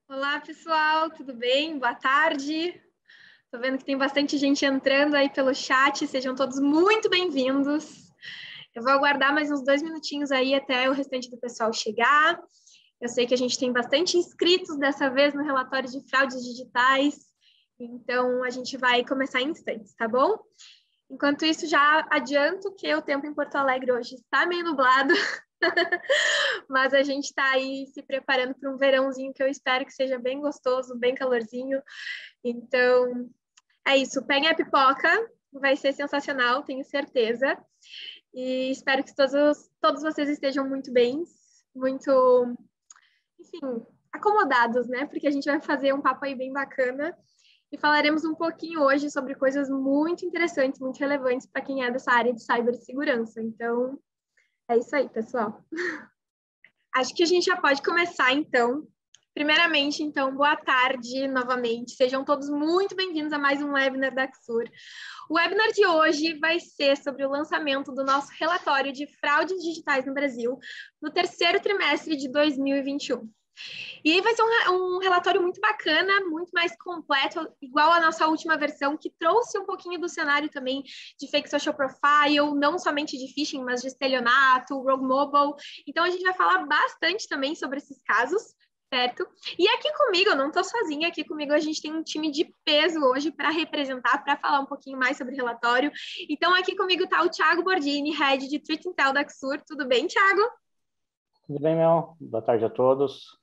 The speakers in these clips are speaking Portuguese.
Olá, pessoal, tudo bem? Boa tarde. Tô vendo que tem bastante gente entrando aí pelo chat, sejam todos muito bem-vindos. Eu vou aguardar mais uns 2 minutinhos aí até o restante do pessoal chegar. Eu sei que a gente tem bastante inscritos dessa vez no relatório de fraudes digitais, então a gente vai começar em instantes, tá bom? Enquanto isso, já adianto que o tempo em Porto Alegre hoje está meio nublado, mas a gente está aí se preparando para um verãozinho que eu espero que seja bem gostoso, bem calorzinho. Então, é isso. Peguem a pipoca, vai ser sensacional, tenho certeza. E espero que todos vocês estejam muito bem, muito, enfim, acomodados, né? Porque a gente vai fazer um papo aí bem bacana. E falaremos um pouquinho hoje sobre coisas muito interessantes, muito relevantes para quem é dessa área de cibersegurança. Então, é isso aí, pessoal. Acho que a gente já pode começar, então. Primeiramente, então, boa tarde novamente. Sejam todos muito bem-vindos a mais um webinar da Axur. O webinar de hoje vai ser sobre o lançamento do nosso relatório de fraudes digitais no Brasil no terceiro trimestre de 2021. E vai ser um relatório muito bacana, muito mais completo, igual a nossa última versão, que trouxe um pouquinho do cenário também de fake social profile, não somente de phishing, mas de estelionato, rogue mobile. Então, a gente vai falar bastante também sobre esses casos, certo? E aqui comigo, eu não estou sozinha, aqui comigo a gente tem um time de peso hoje para representar, para falar um pouquinho mais sobre o relatório. Então, aqui comigo está o Thiago Bordini, Head de Threat Intel da Axur. Tudo bem, Thiago? Tudo bem, Mel? Boa tarde a todos.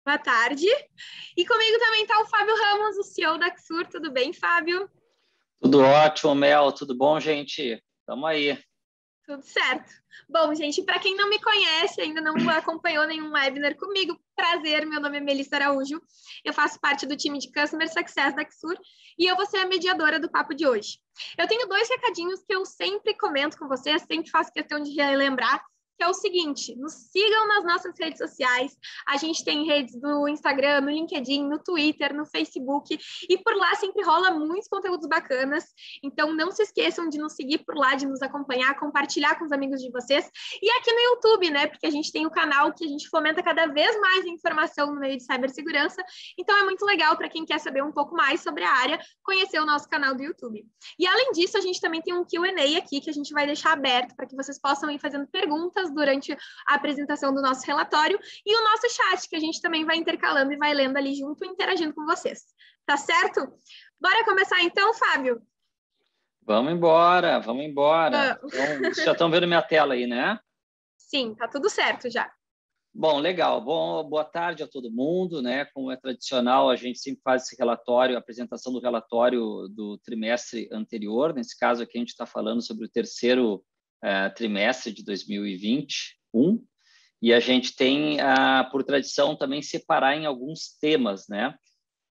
Boa tarde. E comigo também está o Fábio Ramos, o CEO da Axur. Tudo bem, Fábio? Tudo ótimo, Mel. Tudo bom, gente? Tamo aí. Tudo certo. Bom, gente, para quem não me conhece, ainda não acompanhou nenhum webinar comigo, prazer, meu nome é Melissa Araújo, eu faço parte do time de Customer Success da Axur e eu vou ser a mediadora do papo de hoje. Eu tenho 2 recadinhos que eu sempre comento com vocês, sempre faço questão de relembrar, que é o seguinte, nos sigam nas nossas redes sociais, a gente tem redes no Instagram, no LinkedIn, no Twitter, no Facebook, e por lá sempre rola muitos conteúdos bacanas, então não se esqueçam de nos seguir por lá, de nos acompanhar, compartilhar com os amigos de vocês, e aqui no YouTube, né, porque a gente tem o canal que a gente fomenta cada vez mais informação no meio de cibersegurança, então é muito legal para quem quer saber um pouco mais sobre a área, conhecer o nosso canal do YouTube. E além disso, a gente também tem um Q&A aqui, que a gente vai deixar aberto para que vocês possam ir fazendo perguntas durante a apresentação do nosso relatório e o nosso chat, que a gente também vai intercalando e vai lendo ali junto e interagindo com vocês. Tá certo? Bora começar então, Fábio? Vamos embora, vamos embora. Então, vocês já estão vendo minha tela aí, né? Sim, tá tudo certo já. Bom, legal. Bom, boa tarde a todo mundo, né? Como é tradicional, a gente sempre faz esse relatório, a apresentação do relatório do trimestre anterior. Nesse caso aqui, a gente está falando sobre o terceiro trimestre de 2021. E a gente tem, por tradição, também separar em alguns temas, né?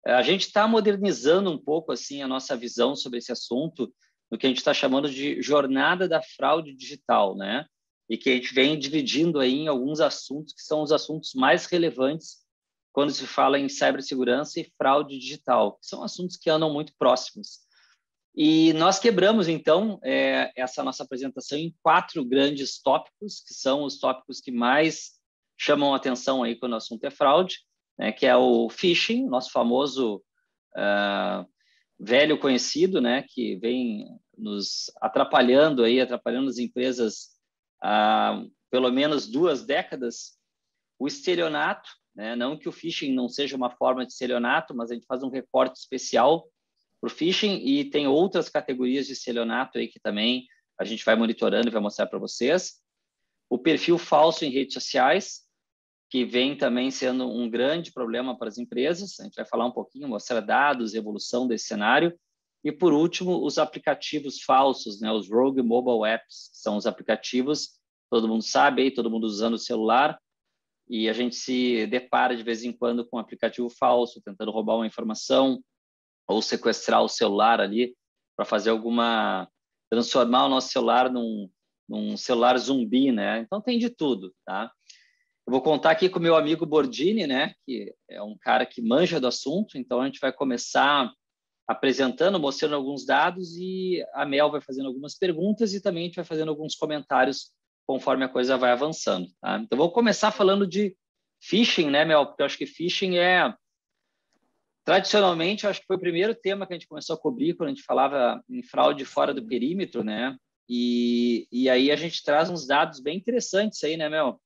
A gente está modernizando um pouco assim a nossa visão sobre esse assunto, no que a gente está chamando de jornada da fraude digital, né? E que a gente vem dividindo aí em alguns assuntos que são os assuntos mais relevantes quando se fala em cibersegurança e fraude digital, que são assuntos que andam muito próximos. E nós quebramos, então, essa nossa apresentação em 4 grandes tópicos, que são os tópicos que mais chamam a atenção aí quando o assunto é fraude, né, que é o phishing, nosso famoso velho conhecido, né, que vem nos atrapalhando as empresas há pelo menos 2 décadas. O estelionato, né, não que o phishing não seja uma forma de estelionato, mas a gente faz um recorte especial para o phishing e tem outras categorias de estelionato aí que também a gente vai monitorando e vai mostrar para vocês. O perfil falso em redes sociais, que vem também sendo um grande problema para as empresas. A gente vai falar um pouquinho, mostrar dados, evolução desse cenário. E, por último, os aplicativos falsos, né? Os Rogue Mobile Apps, são os aplicativos, todo mundo sabe, aí, todo mundo usando o celular, e a gente se depara de vez em quando com um aplicativo falso, tentando roubar uma informação, ou sequestrar o celular ali para fazer transformar o nosso celular num celular zumbi, né? Então tem de tudo, tá? Eu vou contar aqui com o meu amigo Bordini, né? Que é um cara que manja do assunto, então a gente vai começar apresentando, mostrando alguns dados e a Mel vai fazendo algumas perguntas e também a gente vai fazendo alguns comentários conforme a coisa vai avançando, tá? Então vou começar falando de phishing, né, Mel? Porque eu acho que phishing tradicionalmente, eu acho que foi o primeiro tema que a gente começou a cobrir quando a gente falava em fraude fora do perímetro, né? E aí a gente traz uns dados bem interessantes aí, né, Mel?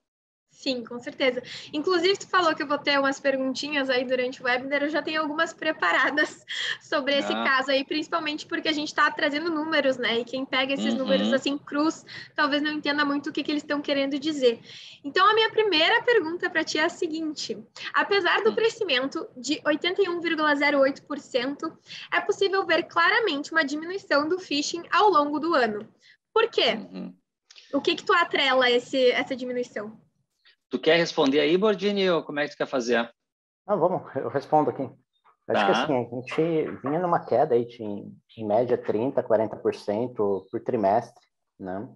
Sim, com certeza. Inclusive, tu falou que eu vou ter umas perguntinhas aí durante o webinar, eu já tenho algumas preparadas sobre esse caso aí, principalmente porque a gente está trazendo números, né? E quem pega esses números assim crus, talvez não entenda muito o que eles estão querendo dizer. Então, a minha primeira pergunta para ti é a seguinte: apesar do crescimento de 81,08%, é possível ver claramente uma diminuição do phishing ao longo do ano. Por quê? O que tu atrela essa diminuição? Tu quer responder aí, Bordini, ou como é que tu quer fazer? Vamos, eu respondo aqui. Acho que assim, a gente vinha numa queda aí de, em média, 30%, 40% por trimestre, né?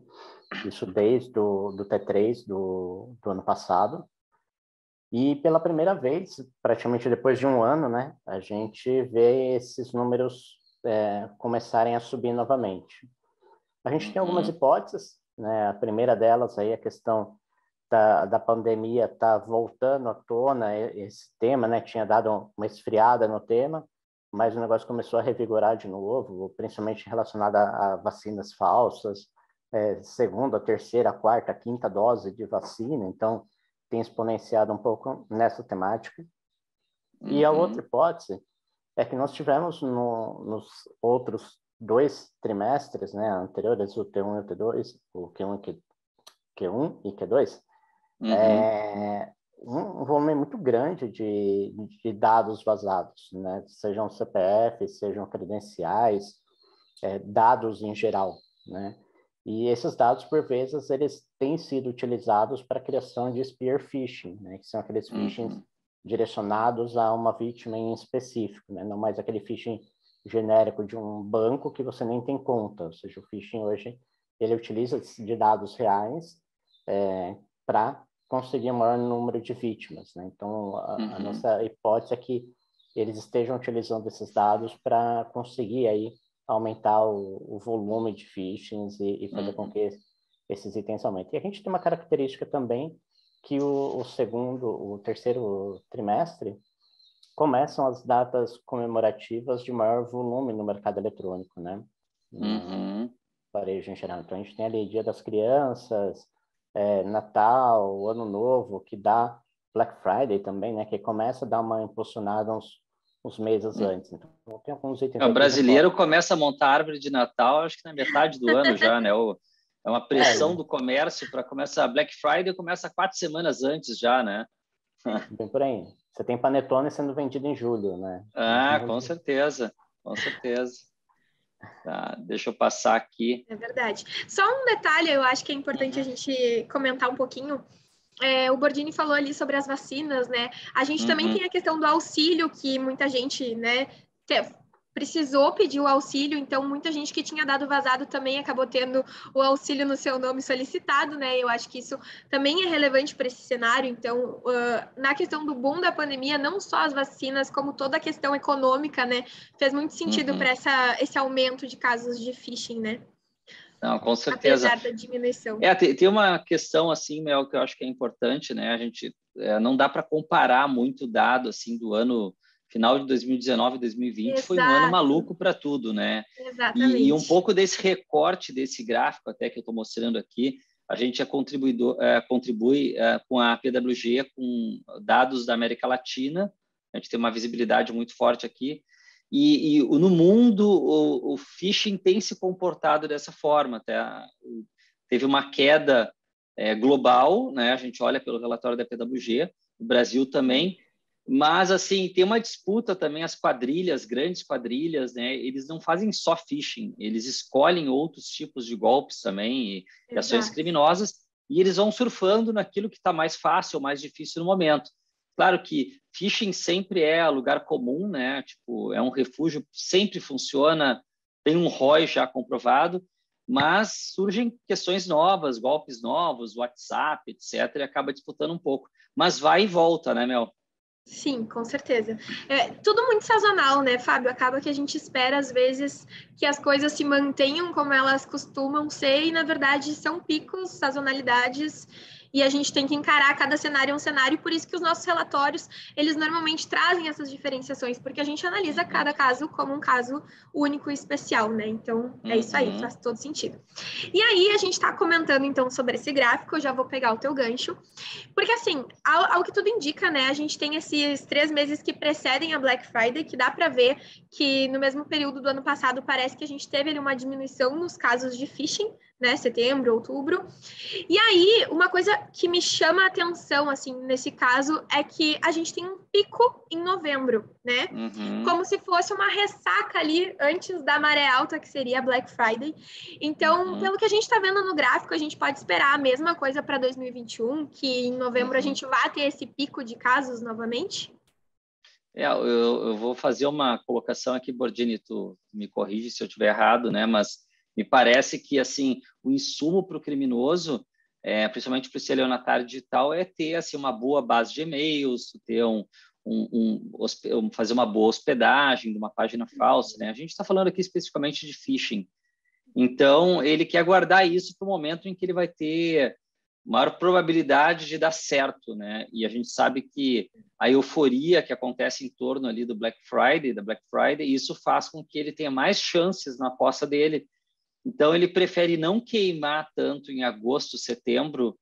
Isso desde do T3 do ano passado. E pela primeira vez, praticamente depois de um ano, né, a gente vê esses números começarem a subir novamente. A gente tem algumas hipóteses, né? A primeira delas aí é a questão da pandemia tá voltando à tona esse tema, né? Tinha dado uma esfriada no tema, mas o negócio começou a revigorar de novo, principalmente relacionado a vacinas falsas, segunda, terceira, quarta, quinta dose de vacina, então tem exponenciado um pouco nessa temática. E a outra hipótese é que nós tivemos nos outros 2 trimestres, né, anteriores, o T1 e o T2, o Q1 e Q2, um volume muito grande de dados vazados, né? Sejam CPFs, sejam credenciais, dados em geral, né? E esses dados, por vezes, eles têm sido utilizados para a criação de spear phishing, né? Que são aqueles phishing direcionados a uma vítima em específico, né? Não mais aquele phishing genérico de um banco que você nem tem conta. Ou seja, o phishing hoje, ele utiliza de dados reais para conseguir um maior número de vítimas, né? Então, a nossa hipótese é que eles estejam utilizando esses dados para conseguir aí aumentar o volume de phishings e fazer com que esses itens aumentem. E a gente tem uma característica também que o terceiro trimestre começam as datas comemorativas de maior volume no mercado eletrônico, né? No varejo em geral. Então, a gente tem ali Dia das Crianças, Natal, Ano Novo, que dá Black Friday também, né? Que começa a dar uma impulsionada uns meses antes. Então, tem alguns itens. O brasileiro começa a montar árvore de Natal, acho que na metade do ano já, né? É uma pressão do comércio para começar. Black Friday começa 4 semanas antes já, né? Bem por aí. Você tem panetone sendo vendido em julho, né? Com certeza, com certeza. Tá, deixa eu passar aqui. É verdade. Só um detalhe, eu acho que é importante a gente comentar um pouquinho. O Bordini falou ali sobre as vacinas, né? A gente também tem a questão do auxílio, que muita gente, né, precisou pedir o auxílio, então muita gente que tinha dado vazado também acabou tendo o auxílio no seu nome solicitado, né? Eu acho que isso também é relevante para esse cenário. Então, na questão do boom da pandemia, não só as vacinas, como toda a questão econômica, né? Fez muito sentido para esse aumento de casos de phishing, né? Não, com certeza. Apesar da diminuição. Tem uma questão assim, Mel, que eu acho que é importante, né? A gente não dá para comparar muito dado assim do ano final de 2019 e 2020. Exato. Foi um ano maluco para tudo, né? Exatamente. E um pouco desse recorte desse gráfico até que eu estou mostrando aqui, a gente contribui com a PwG com dados da América Latina. A gente tem uma visibilidade muito forte aqui. E no mundo, o phishing tem se comportado dessa forma. Até teve uma queda global, né? A gente olha pelo relatório da PwG, o Brasil também. Mas, assim, tem uma disputa também, as quadrilhas, grandes quadrilhas, né? Eles não fazem só phishing, eles escolhem outros tipos de golpes também e ações criminosas, e eles vão surfando naquilo que está mais fácil ou mais difícil no momento. Claro que phishing sempre é lugar comum, né? Tipo, é um refúgio, sempre funciona, tem um ROI já comprovado, mas surgem questões novas, golpes novos, WhatsApp, etc., e acaba disputando um pouco. Mas vai e volta, né, Mel? Sim, com certeza. Tudo muito sazonal, né, Fábio? Acaba que a gente espera, às vezes, que as coisas se mantenham como elas costumam ser, e, na verdade, são picos, sazonalidades, e a gente tem que encarar cada cenário um cenário, por isso que os nossos relatórios, eles normalmente trazem essas diferenciações, porque a gente analisa cada caso como um caso único e especial, né? Então, é isso aí, faz todo sentido. E aí, a gente está comentando, então, sobre esse gráfico, eu já vou pegar o teu gancho, porque, assim, ao que tudo indica, né, a gente tem esses 3 meses que precedem a Black Friday, que dá para ver que no mesmo período do ano passado parece que a gente teve ali uma diminuição nos casos de phishing, né, setembro, outubro. E aí, uma coisa que me chama a atenção, assim, nesse caso, é que a gente tem um pico em novembro, né? Como se fosse uma ressaca ali antes da maré alta, que seria a Black Friday. Então, pelo que a gente está vendo no gráfico, a gente pode esperar a mesma coisa para 2021, que em novembro a gente vai ter esse pico de casos novamente? Eu vou fazer uma colocação aqui, Bordini, tu me corrige se eu estiver errado, né? Mas me parece que assim o insumo para o criminoso, principalmente para o estelionatário digital, é ter assim uma boa base de e-mails, ter fazer uma boa hospedagem de uma página falsa, né? A gente está falando aqui especificamente de phishing. Então, ele quer guardar isso para o momento em que ele vai ter maior probabilidade de dar certo, né? E a gente sabe que a euforia que acontece em torno ali da Black Friday, isso faz com que ele tenha mais chances na aposta dele. Então, ele prefere não queimar tanto em agosto, setembro,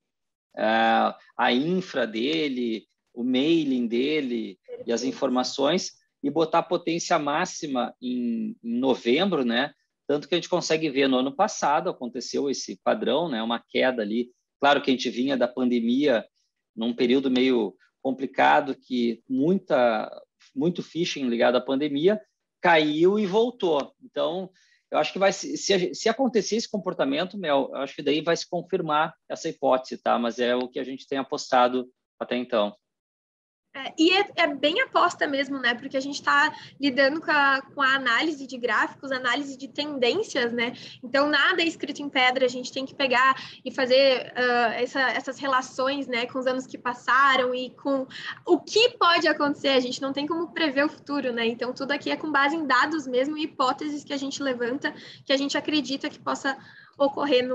a infra dele, o mailing dele e as informações, e botar potência máxima em novembro, né? Tanto que a gente consegue ver no ano passado, aconteceu esse padrão, né? Uma queda ali. Claro que a gente vinha da pandemia num período meio complicado, que muito phishing ligado à pandemia caiu e voltou. Então, eu acho que se acontecer esse comportamento, Mel, eu acho que daí vai se confirmar essa hipótese, tá? Mas é o que a gente tem apostado até então. E é bem aposta mesmo, né? Porque a gente está lidando com a análise de gráficos, análise de tendências, né? Então, nada é escrito em pedra, a gente tem que pegar e fazer essas relações, né? Com os anos que passaram e com o que pode acontecer. A gente não tem como prever o futuro, né? Então, tudo aqui é com base em dados mesmo e hipóteses que a gente levanta, que a gente acredita que possa ocorrer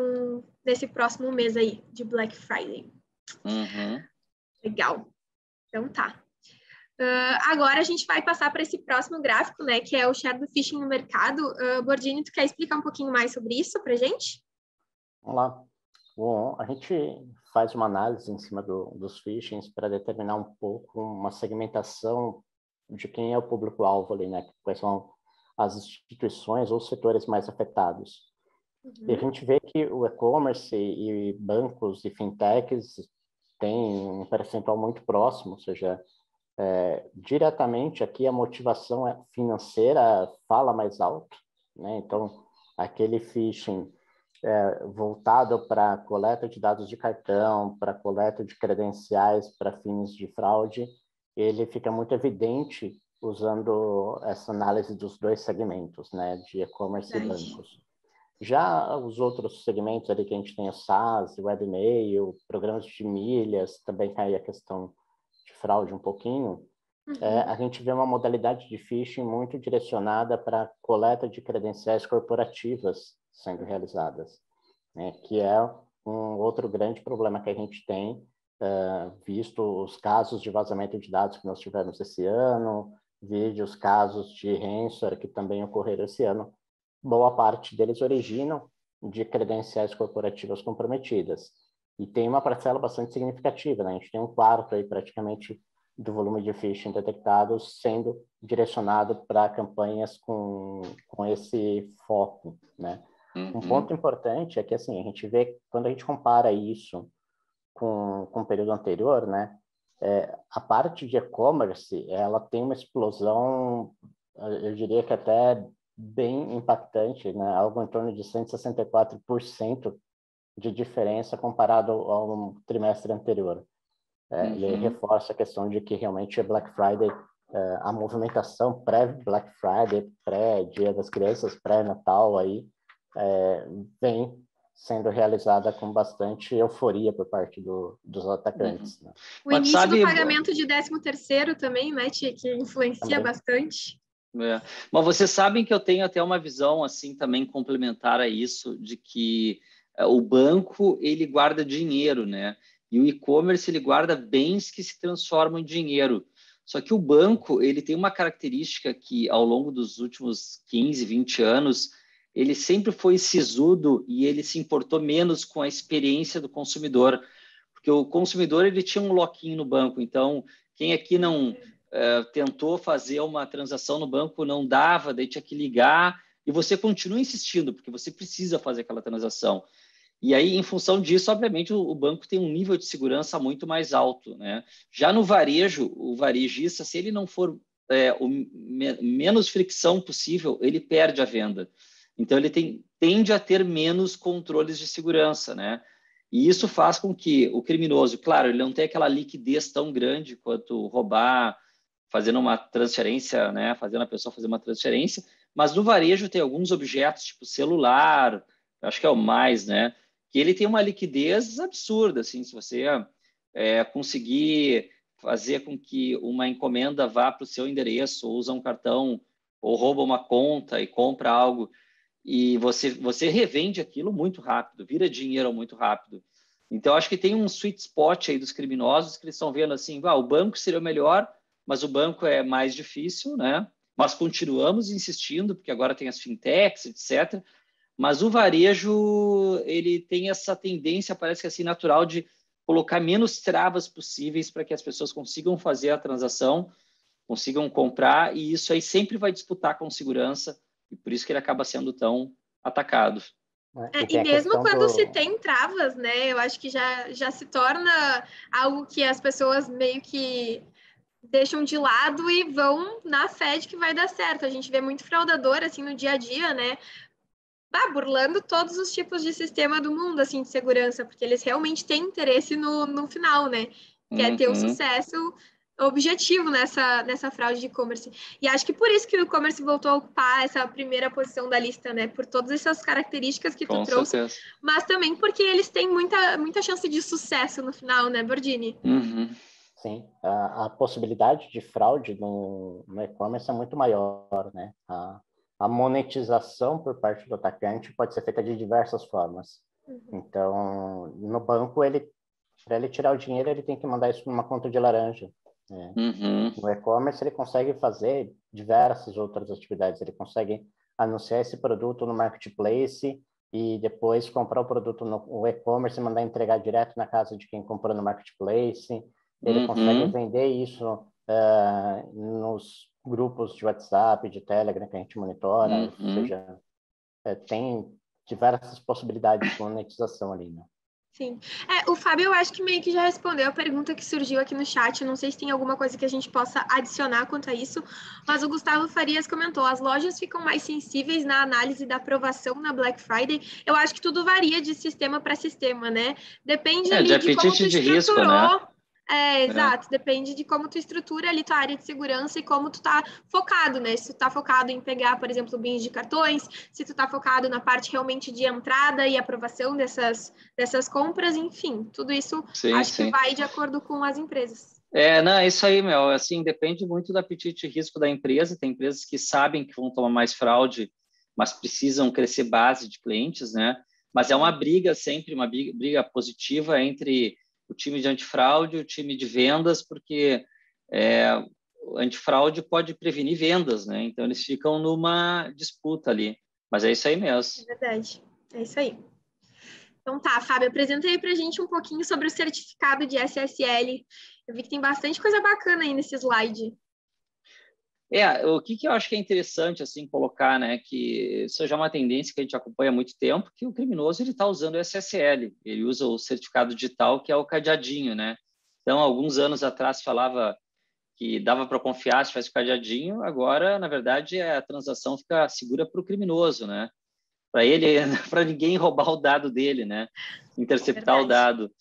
nesse próximo mês aí, de Black Friday. Legal. Então tá. Agora a gente vai passar para esse próximo gráfico, né, que é o share do phishing no mercado. Bordini, tu quer explicar um pouquinho mais sobre isso para a gente? Vamos lá. Bom, a gente faz uma análise em cima dos phishings para determinar um pouco uma segmentação de quem é o público-alvo ali, né? Quais são as instituições ou setores mais afetados. E a gente vê que o e-commerce e bancos e fintechs têm um percentual muito próximo, ou seja, diretamente aqui a motivação financeira fala mais alto, né? Então, aquele phishing voltado para coleta de dados de cartão, para coleta de credenciais para fins de fraude, ele fica muito evidente usando essa análise dos dois segmentos, né, de e-commerce e bancos. Já os outros segmentos ali que a gente tem o SaaS, web e-mail, programas de milhas, também cai a questão de fraude um pouquinho, a gente vê uma modalidade de phishing muito direcionada para coleta de credenciais corporativas sendo realizadas, né, que é um outro grande problema que a gente tem, visto os casos de vazamento de dados que nós tivemos esse ano, vídeos, casos de ransomware que também ocorreram esse ano. Boa parte deles originam de credenciais corporativas comprometidas. E tem uma parcela bastante significativa, né? A gente tem 1/4 aí praticamente do volume de phishing detectados sendo direcionado para campanhas com esse foco, né? Um ponto importante é que, assim, a gente vê, quando a gente compara isso com o período anterior, né? A parte de e-commerce, ela tem uma explosão, eu diria que até bem impactante, né? Algo em torno de 164% de diferença comparado ao trimestre anterior. Ele reforça a questão de que realmente a Black Friday, a movimentação pré-Black Friday, pré-Dia das Crianças, pré-Natal, aí, vem sendo realizada com bastante euforia por parte dos atacantes. Né? O início do pagamento de 13º também, né, que influencia bastante. Mas vocês sabem que eu tenho até uma visão assim também complementar a isso, de que o banco ele guarda dinheiro, né? E o e-commerce, ele guarda bens que se transformam em dinheiro. Só que o banco, ele tem uma característica que, ao longo dos últimos 15, 20 anos, ele sempre foi sisudo e ele se importou menos com a experiência do consumidor. Porque o consumidor, ele tinha um lock-in no banco. Então, quem aqui não tentou fazer uma transação no banco, não dava, daí tinha que ligar, e você continua insistindo, porque você precisa fazer aquela transação. E aí, em função disso, obviamente, o banco tem um nível de segurança muito mais alto, né? Já no varejo, o varejista, se ele não for menos fricção possível, ele perde a venda. Então, ele tende a ter menos controles de segurança, né? E isso faz com que o criminoso, claro, ele não tem aquela liquidez tão grande quanto roubar, fazendo uma transferência, né? Fazendo a pessoa fazer uma transferência, mas no varejo tem alguns objetos, tipo celular, acho que é o mais, né? Que ele tem uma liquidez absurda, assim, se você conseguir fazer com que uma encomenda vá para o seu endereço, ou usa um cartão, ou rouba uma conta e compra algo, e você revende aquilo muito rápido, vira dinheiro muito rápido. Então, acho que tem um sweet spot aí dos criminosos que eles estão vendo assim, o banco seria o melhor, mas o banco é mais difícil, né? Mas continuamos insistindo, porque agora tem as fintechs, etc., mas o varejo, ele tem essa tendência, parece que assim, natural de colocar menos travas possíveis para que as pessoas consigam fazer a transação, consigam comprar, e isso aí sempre vai disputar com segurança, e por isso que ele acaba sendo tão atacado. E mesmo quando se tem travas, né, eu acho que já se torna algo que as pessoas meio que deixam de lado e vão na fé de que vai dar certo. A gente vê muito fraudador, assim, no dia a dia, né, burlando todos os tipos de sistema do mundo, assim, de segurança, porque eles realmente têm interesse no final, né? Que é ter o sucesso objetivo nessa fraude de e-commerce. E acho que por isso que o e-commerce voltou a ocupar essa primeira posição da lista, né? Por todas essas características que tu trouxe, certeza. Mas também porque eles têm muita chance de sucesso no final, né, Bordini? Sim, a possibilidade de fraude no e-commerce é muito maior, né? A monetização por parte do atacante pode ser feita de diversas formas. Então, no banco, para ele tirar o dinheiro, ele tem que mandar isso para uma conta de laranja. Né? No e-commerce, ele consegue fazer diversas outras atividades. Ele consegue anunciar esse produto no marketplace e depois comprar o produto no e-commerce e mandar entregar direto na casa de quem comprou no marketplace. Ele consegue vender isso nos grupos de WhatsApp, de Telegram que a gente monitora, ou seja, tem diversas possibilidades de monetização ali, né? Sim. O Fábio, eu acho que meio que já respondeu a pergunta que surgiu aqui no chat. Não sei se tem alguma coisa que a gente possa adicionar quanto a isso, mas o Gustavo Farias comentou: as lojas ficam mais sensíveis na análise da aprovação na Black Friday. Eu acho que tudo varia de sistema para sistema, né? Depende ali de como tu estruturou. Risco, né? Exato, depende de como tu estrutura ali tua área de segurança e como tu tá focado, né? Se tu tá focado em pegar, por exemplo, bins de cartões, se tu tá focado na parte realmente de entrada e aprovação dessas compras, enfim, tudo isso acho que vai de acordo com as empresas. Não, é isso aí, Mel, assim, depende muito do apetite e risco da empresa. Tem empresas que sabem que vão tomar mais fraude, mas precisam crescer base de clientes, né? Mas é uma briga sempre, uma briga positiva entre o time de antifraude e o time de vendas, porque o antifraude pode prevenir vendas, né? Então, eles ficam numa disputa ali. Mas é isso aí mesmo. É verdade, é isso aí. Então tá, Fábio, apresenta aí pra gente um pouquinho sobre o certificado de SSL. Eu vi que tem bastante coisa bacana aí nesse slide. O que eu acho que é interessante assim colocar, né, que isso já é uma tendência que a gente acompanha há muito tempo, que o criminoso ele está usando o SSL, ele usa o certificado digital, que é o cadeadinho, né? Então, alguns anos atrás falava que dava para confiar se tivesse o cadeadinho, agora, na verdade, a transação fica segura para o criminoso, né? Para ele, para ninguém roubar o dado dele, né? Interceptar o dado.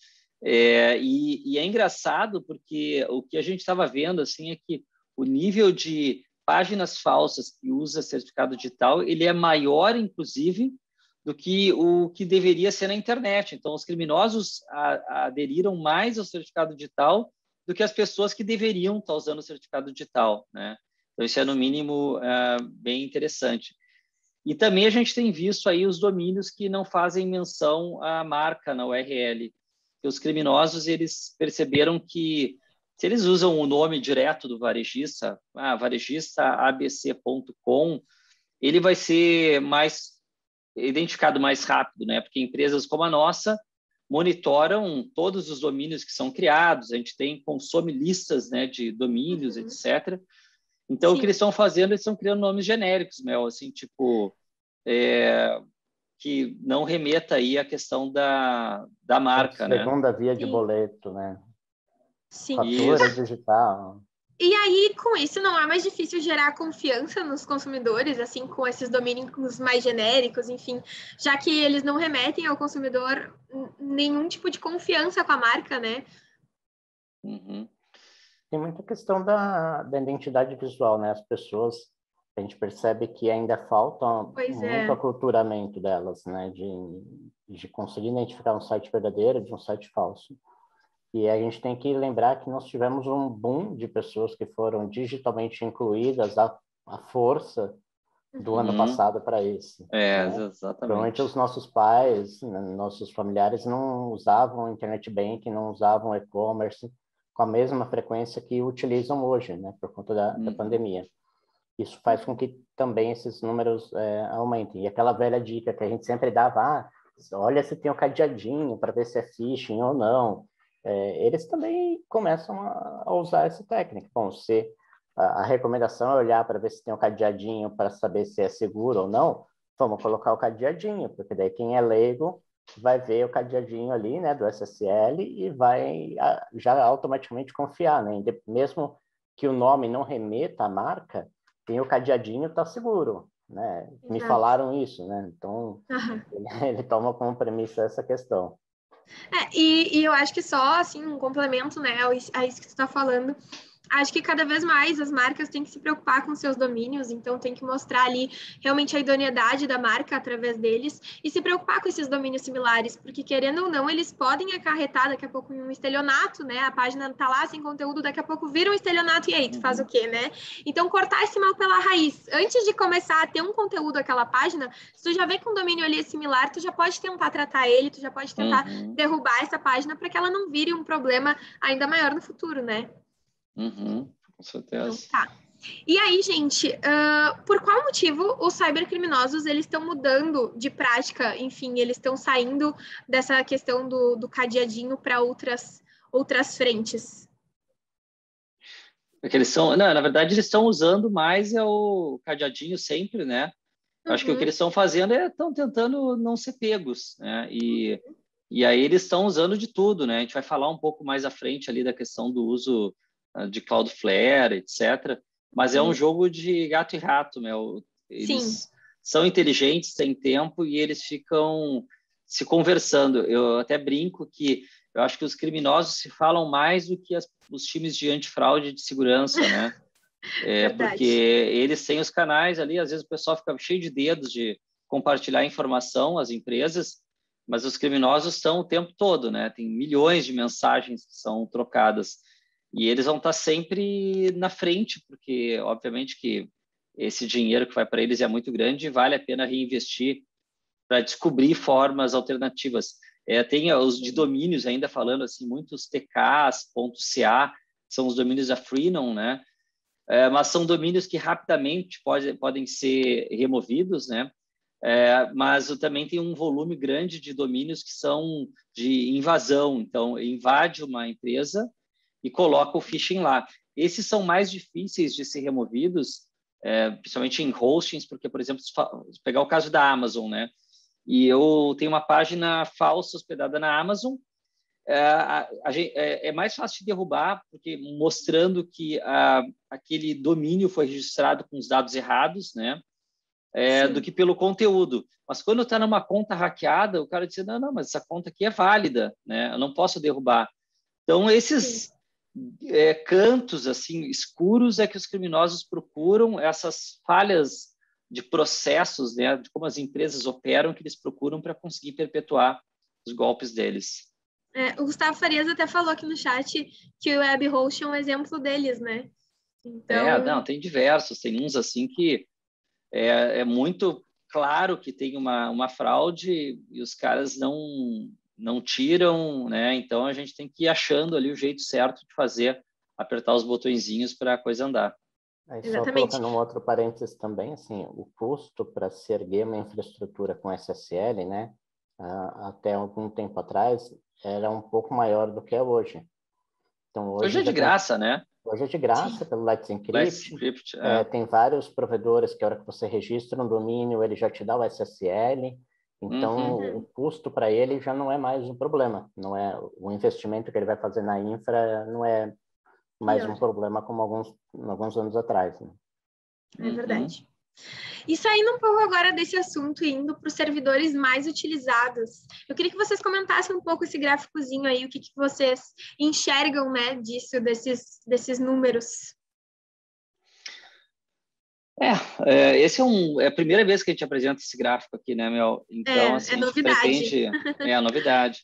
E é engraçado porque o que a gente estava vendo assim é que o nível de páginas falsas que usa certificado digital, ele é maior, inclusive, do que o que deveria ser na internet. Então, os criminosos aderiram mais ao certificado digital do que as pessoas que deveriam estar usando o certificado digital, né? Então, isso é, no mínimo, bem interessante. E também a gente tem visto aí os domínios que não fazem menção à marca na URL. Porque os criminosos, eles perceberam que se eles usam o nome direto do varejista, varejista.abc.com, ele vai ser mais identificado mais rápido, né? Porque empresas como a nossa monitoram todos os domínios que são criados, a gente consome listas, né, de domínios, etc. Então, Sim. o que eles estão fazendo, eles estão criando nomes genéricos, Mel, assim, tipo, que não remeta aí à questão da marca, né? Segunda via de Sim. boleto, né? Sim. Fatura digital. E aí, com isso, não é mais difícil gerar confiança nos consumidores, assim, com esses domínios mais genéricos, enfim, já que eles não remetem ao consumidor nenhum tipo de confiança com a marca, né? Uhum. Tem muita questão da identidade visual, né? As pessoas, a gente percebe que ainda falta muito aculturamento delas, né? De conseguir identificar um site verdadeiro de um site falso. E a gente tem que lembrar que nós tivemos um boom de pessoas que foram digitalmente incluídas à força do ano passado para esse. Né? Exatamente. Provavelmente os nossos pais, né, nossos familiares não usavam internet banking, não usavam e-commerce com a mesma frequência que utilizam hoje, né? Por conta da pandemia. Isso faz com que também esses números aumentem. E aquela velha dica que a gente sempre dava, olha se tem o cadeadinho para ver se é phishing ou não. Eles também começam a usar essa técnica. Bom, se a recomendação é olhar para ver se tem um cadeadinho para saber se é seguro ou não, vamos colocar o cadeadinho, porque daí quem é leigo vai ver o cadeadinho ali, né, do SSL e vai já automaticamente confiar, né? Mesmo que o nome não remeta à marca, tem o cadeadinho, tá seguro, né? Me falaram isso, né? Então, ele toma como premissa essa questão. E eu acho que só, assim, um complemento, né, a isso que você está falando, acho que cada vez mais as marcas têm que se preocupar com seus domínios, então tem que mostrar ali realmente a idoneidade da marca através deles e se preocupar com esses domínios similares, porque querendo ou não, eles podem acarretar daqui a pouco em um estelionato, né? A página tá lá sem conteúdo, daqui a pouco vira um estelionato e aí, tu faz o quê, né? Então, cortar esse mal pela raiz. Antes de começar a ter um conteúdo aquela página, se tu já vê que um domínio ali é similar, tu já pode tentar tratar ele, tu já pode tentar derrubar essa página para que ela não vire um problema ainda maior no futuro, né? Com certeza. Então, tá. E aí, gente, por qual motivo os cybercriminosos eles estão mudando de prática? Enfim, eles estão saindo dessa questão do cadeadinho para outras frentes? Porque eles são, não, na verdade, eles estão usando mais o cadeadinho sempre, né? Eu acho que o que eles estão fazendo estão tentando não ser pegos, né? E aí eles estão usando de tudo, né? A gente vai falar um pouco mais à frente ali da questão do uso de Cloudflare, etc. Mas é um jogo de gato e rato, meu. Eles são inteligentes, têm tempo e eles ficam se conversando. Eu até brinco que eu acho que os criminosos se falam mais do que os times de antifraude e de segurança, né? Porque eles têm os canais ali, às vezes o pessoal fica cheio de dedos de compartilhar informação às empresas, mas os criminosos estão o tempo todo, né? Tem milhões de mensagens que são trocadas e eles vão estar sempre na frente, porque obviamente que esse dinheiro que vai para eles é muito grande e vale a pena reinvestir para descobrir formas alternativas. Tem os de domínios ainda falando assim, muitos TKs, .ca, são os domínios da Freenom, né? Mas são domínios que rapidamente podem ser removidos, né? Mas também tem um volume grande de domínios que são de invasão. Então, invade uma empresa e coloca o phishing lá. Esses são mais difíceis de ser removidos, principalmente em hostings, porque, por exemplo, se pegar o caso da Amazon, né? E eu tenho uma página falsa hospedada na Amazon, é mais fácil de derrubar, porque mostrando que aquele domínio foi registrado com os dados errados, né? Do que pelo conteúdo. Mas quando está numa conta hackeada, o cara diz, não, mas essa conta aqui é válida, né? Eu não posso derrubar. Então, esses cantos assim escuros é que os criminosos procuram, essas falhas de processos, né? De como as empresas operam, que eles procuram para conseguir perpetuar os golpes deles. O Gustavo Farias até falou aqui no chat que o WebHost é um exemplo deles, né? Então... não, tem diversos, tem uns assim que é muito claro que tem uma fraude e os caras não tiram, né? Então a gente tem que ir achando ali o jeito certo de fazer, apertar os botõezinhos para a coisa andar. Aí, só Exatamente. colocando um outro parênteses também, assim, o custo para se erguer uma infraestrutura com SSL, né, até algum tempo atrás, era um pouco maior do que é hoje. Então, Hoje é de graça, né? Hoje é de graça, Sim. pelo Let's Let's Encrypt. Encrypt, Tem vários provedores que, a hora que você registra um domínio, ele já te dá o SSL. Então, o custo para ele já não é mais um problema. Não é o investimento que ele vai fazer na infra, não é mais um problema como alguns anos atrás. Né? É verdade. E saindo um pouco agora desse assunto e indo para os servidores mais utilizados, eu queria que vocês comentassem um pouco esse gráficozinho aí, o que vocês enxergam, né, disso, desses números. Esse é a primeira vez que a gente apresenta esse gráfico aqui, né, Mel? Então, assim, É a gente novidade. pretende... É a novidade.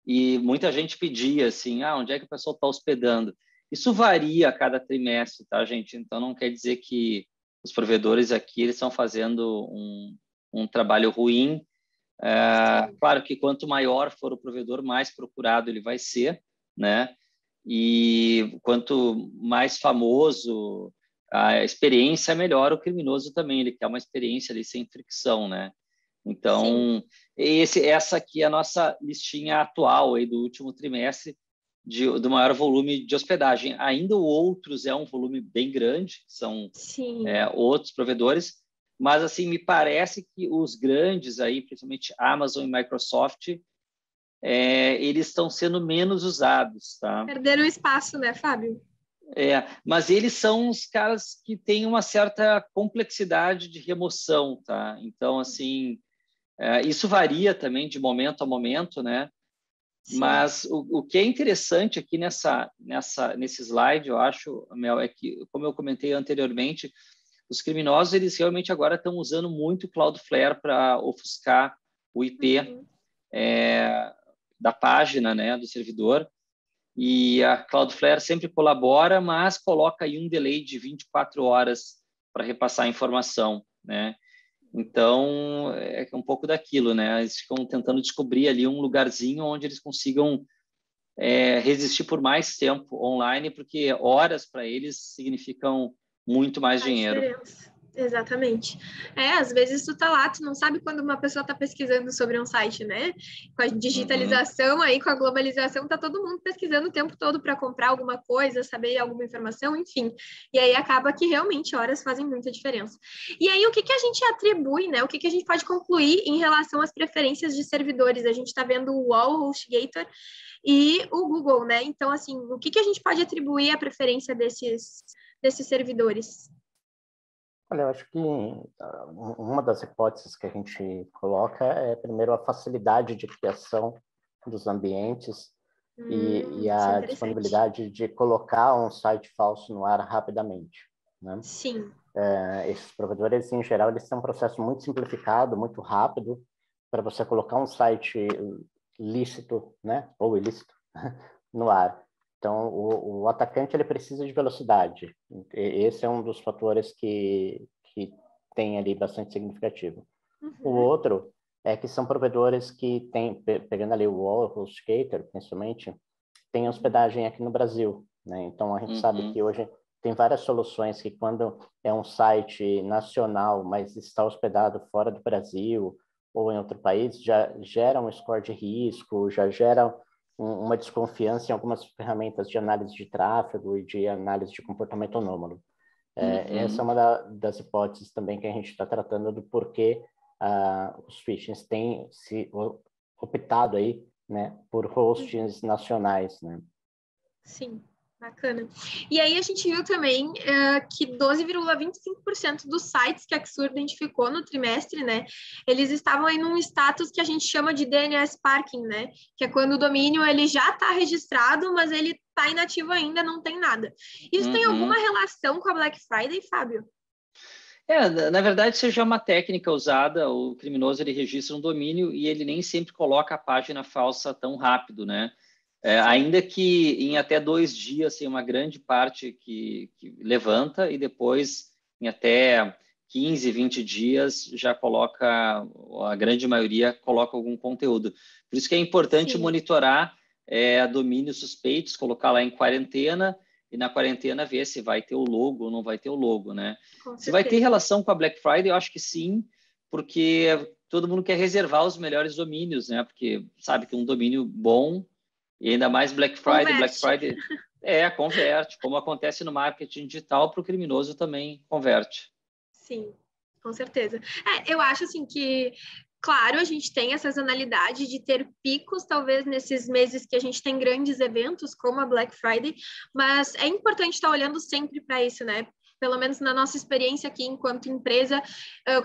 E muita gente pedia, assim, onde é que o pessoal está hospedando? Isso varia a cada trimestre, tá, gente? Então, não quer dizer que os provedores aqui eles estão fazendo um trabalho ruim. Claro que quanto maior for o provedor, mais procurado ele vai ser, né? E quanto mais famoso a experiência, melhor o criminoso também. Ele quer uma experiência ali sem fricção, né? Então, essa aqui é a nossa listinha atual aí do último trimestre do maior volume de hospedagem. Ainda outros é um volume bem grande, são outros provedores, mas assim me parece que os grandes aí, principalmente Amazon e Microsoft, eles estão sendo menos usados, tá? Perderam espaço, né, Fábio? Mas eles são os caras que têm uma certa complexidade de remoção, tá? Então, assim, isso varia também de momento a momento, né? Sim. Mas o que é interessante aqui nesse slide, eu acho, Mel, é que, como eu comentei anteriormente, os criminosos, eles realmente agora estão usando muito o Cloudflare para ofuscar o IP da página, né, do servidor. E a Cloudflare sempre colabora, mas coloca aí um delay de 24 horas para repassar a informação, né? Então, é um pouco daquilo, né? Eles ficam tentando descobrir ali um lugarzinho onde eles consigam resistir por mais tempo online, porque horas para eles significam muito mais dinheiro. Diferença. Exatamente. Às vezes tu tá lá, tu não sabe quando uma pessoa tá pesquisando sobre um site, né? Com a digitalização aí, com a globalização, tá todo mundo pesquisando o tempo todo para comprar alguma coisa, saber alguma informação, enfim. E aí acaba que realmente horas fazem muita diferença. E aí o que a gente atribui, né? O que a gente pode concluir em relação às preferências de servidores? A gente tá vendo o UOL, o HostGator e o Google, né? Então, assim, o que a gente pode atribuir à preferência desses servidores? Olha, eu acho que uma das hipóteses que a gente coloca é, primeiro, a facilidade de criação dos ambientes e a disponibilidade de colocar um site falso no ar rapidamente, né? Sim. Esses provedores, em geral, eles têm um processo muito simplificado, muito rápido, para você colocar um site lícito, né, ou ilícito, no ar. Então, o atacante ele precisa de velocidade. Esse é um dos fatores que tem ali bastante significativo. O outro é que são provedores que têm, pegando ali o UOL, o HostGator, principalmente, tem hospedagem aqui no Brasil, né? Então, a gente sabe que hoje tem várias soluções que, quando é um site nacional, mas está hospedado fora do Brasil ou em outro país, já gera um score de risco, já gera uma desconfiança em algumas ferramentas de análise de tráfego e de análise de comportamento anômalo. Essa é uma das hipóteses também que a gente está tratando do porquê os phishings têm se optado aí, né, por hostings nacionais, né? Sim, bacana. E aí a gente viu também que 12,25% dos sites que a Axur identificou no trimestre, né, eles estavam aí num status que a gente chama de DNS Parking, né, que é quando o domínio ele já está registrado, mas ele está inativo ainda, não tem nada. Isso tem alguma relação com a Black Friday, Fábio? Na verdade, isso já é uma técnica usada. O criminoso ele registra um domínio e ele nem sempre coloca a página falsa tão rápido, né? Ainda que em até 2 dias tem uma grande parte que levanta, e depois em até 15, 20 dias já coloca, a grande maioria coloca algum conteúdo. Por isso que é importante monitorar domínios suspeitos, colocar lá em quarentena, e na quarentena ver se vai ter o logo ou não vai ter o logo, né? Se vai ter relação com a Black Friday, eu acho que sim, porque todo mundo quer reservar os melhores domínios, né? Porque sabe que um domínio bom, e ainda mais Black Friday, converte, como acontece no marketing digital, para o criminoso também converte. Sim, com certeza. Eu acho assim que, claro, a gente tem essa sazonalidade de ter picos, talvez nesses meses que a gente tem grandes eventos, como a Black Friday, mas é importante estar olhando sempre para isso, né? Pelo menos na nossa experiência aqui enquanto empresa,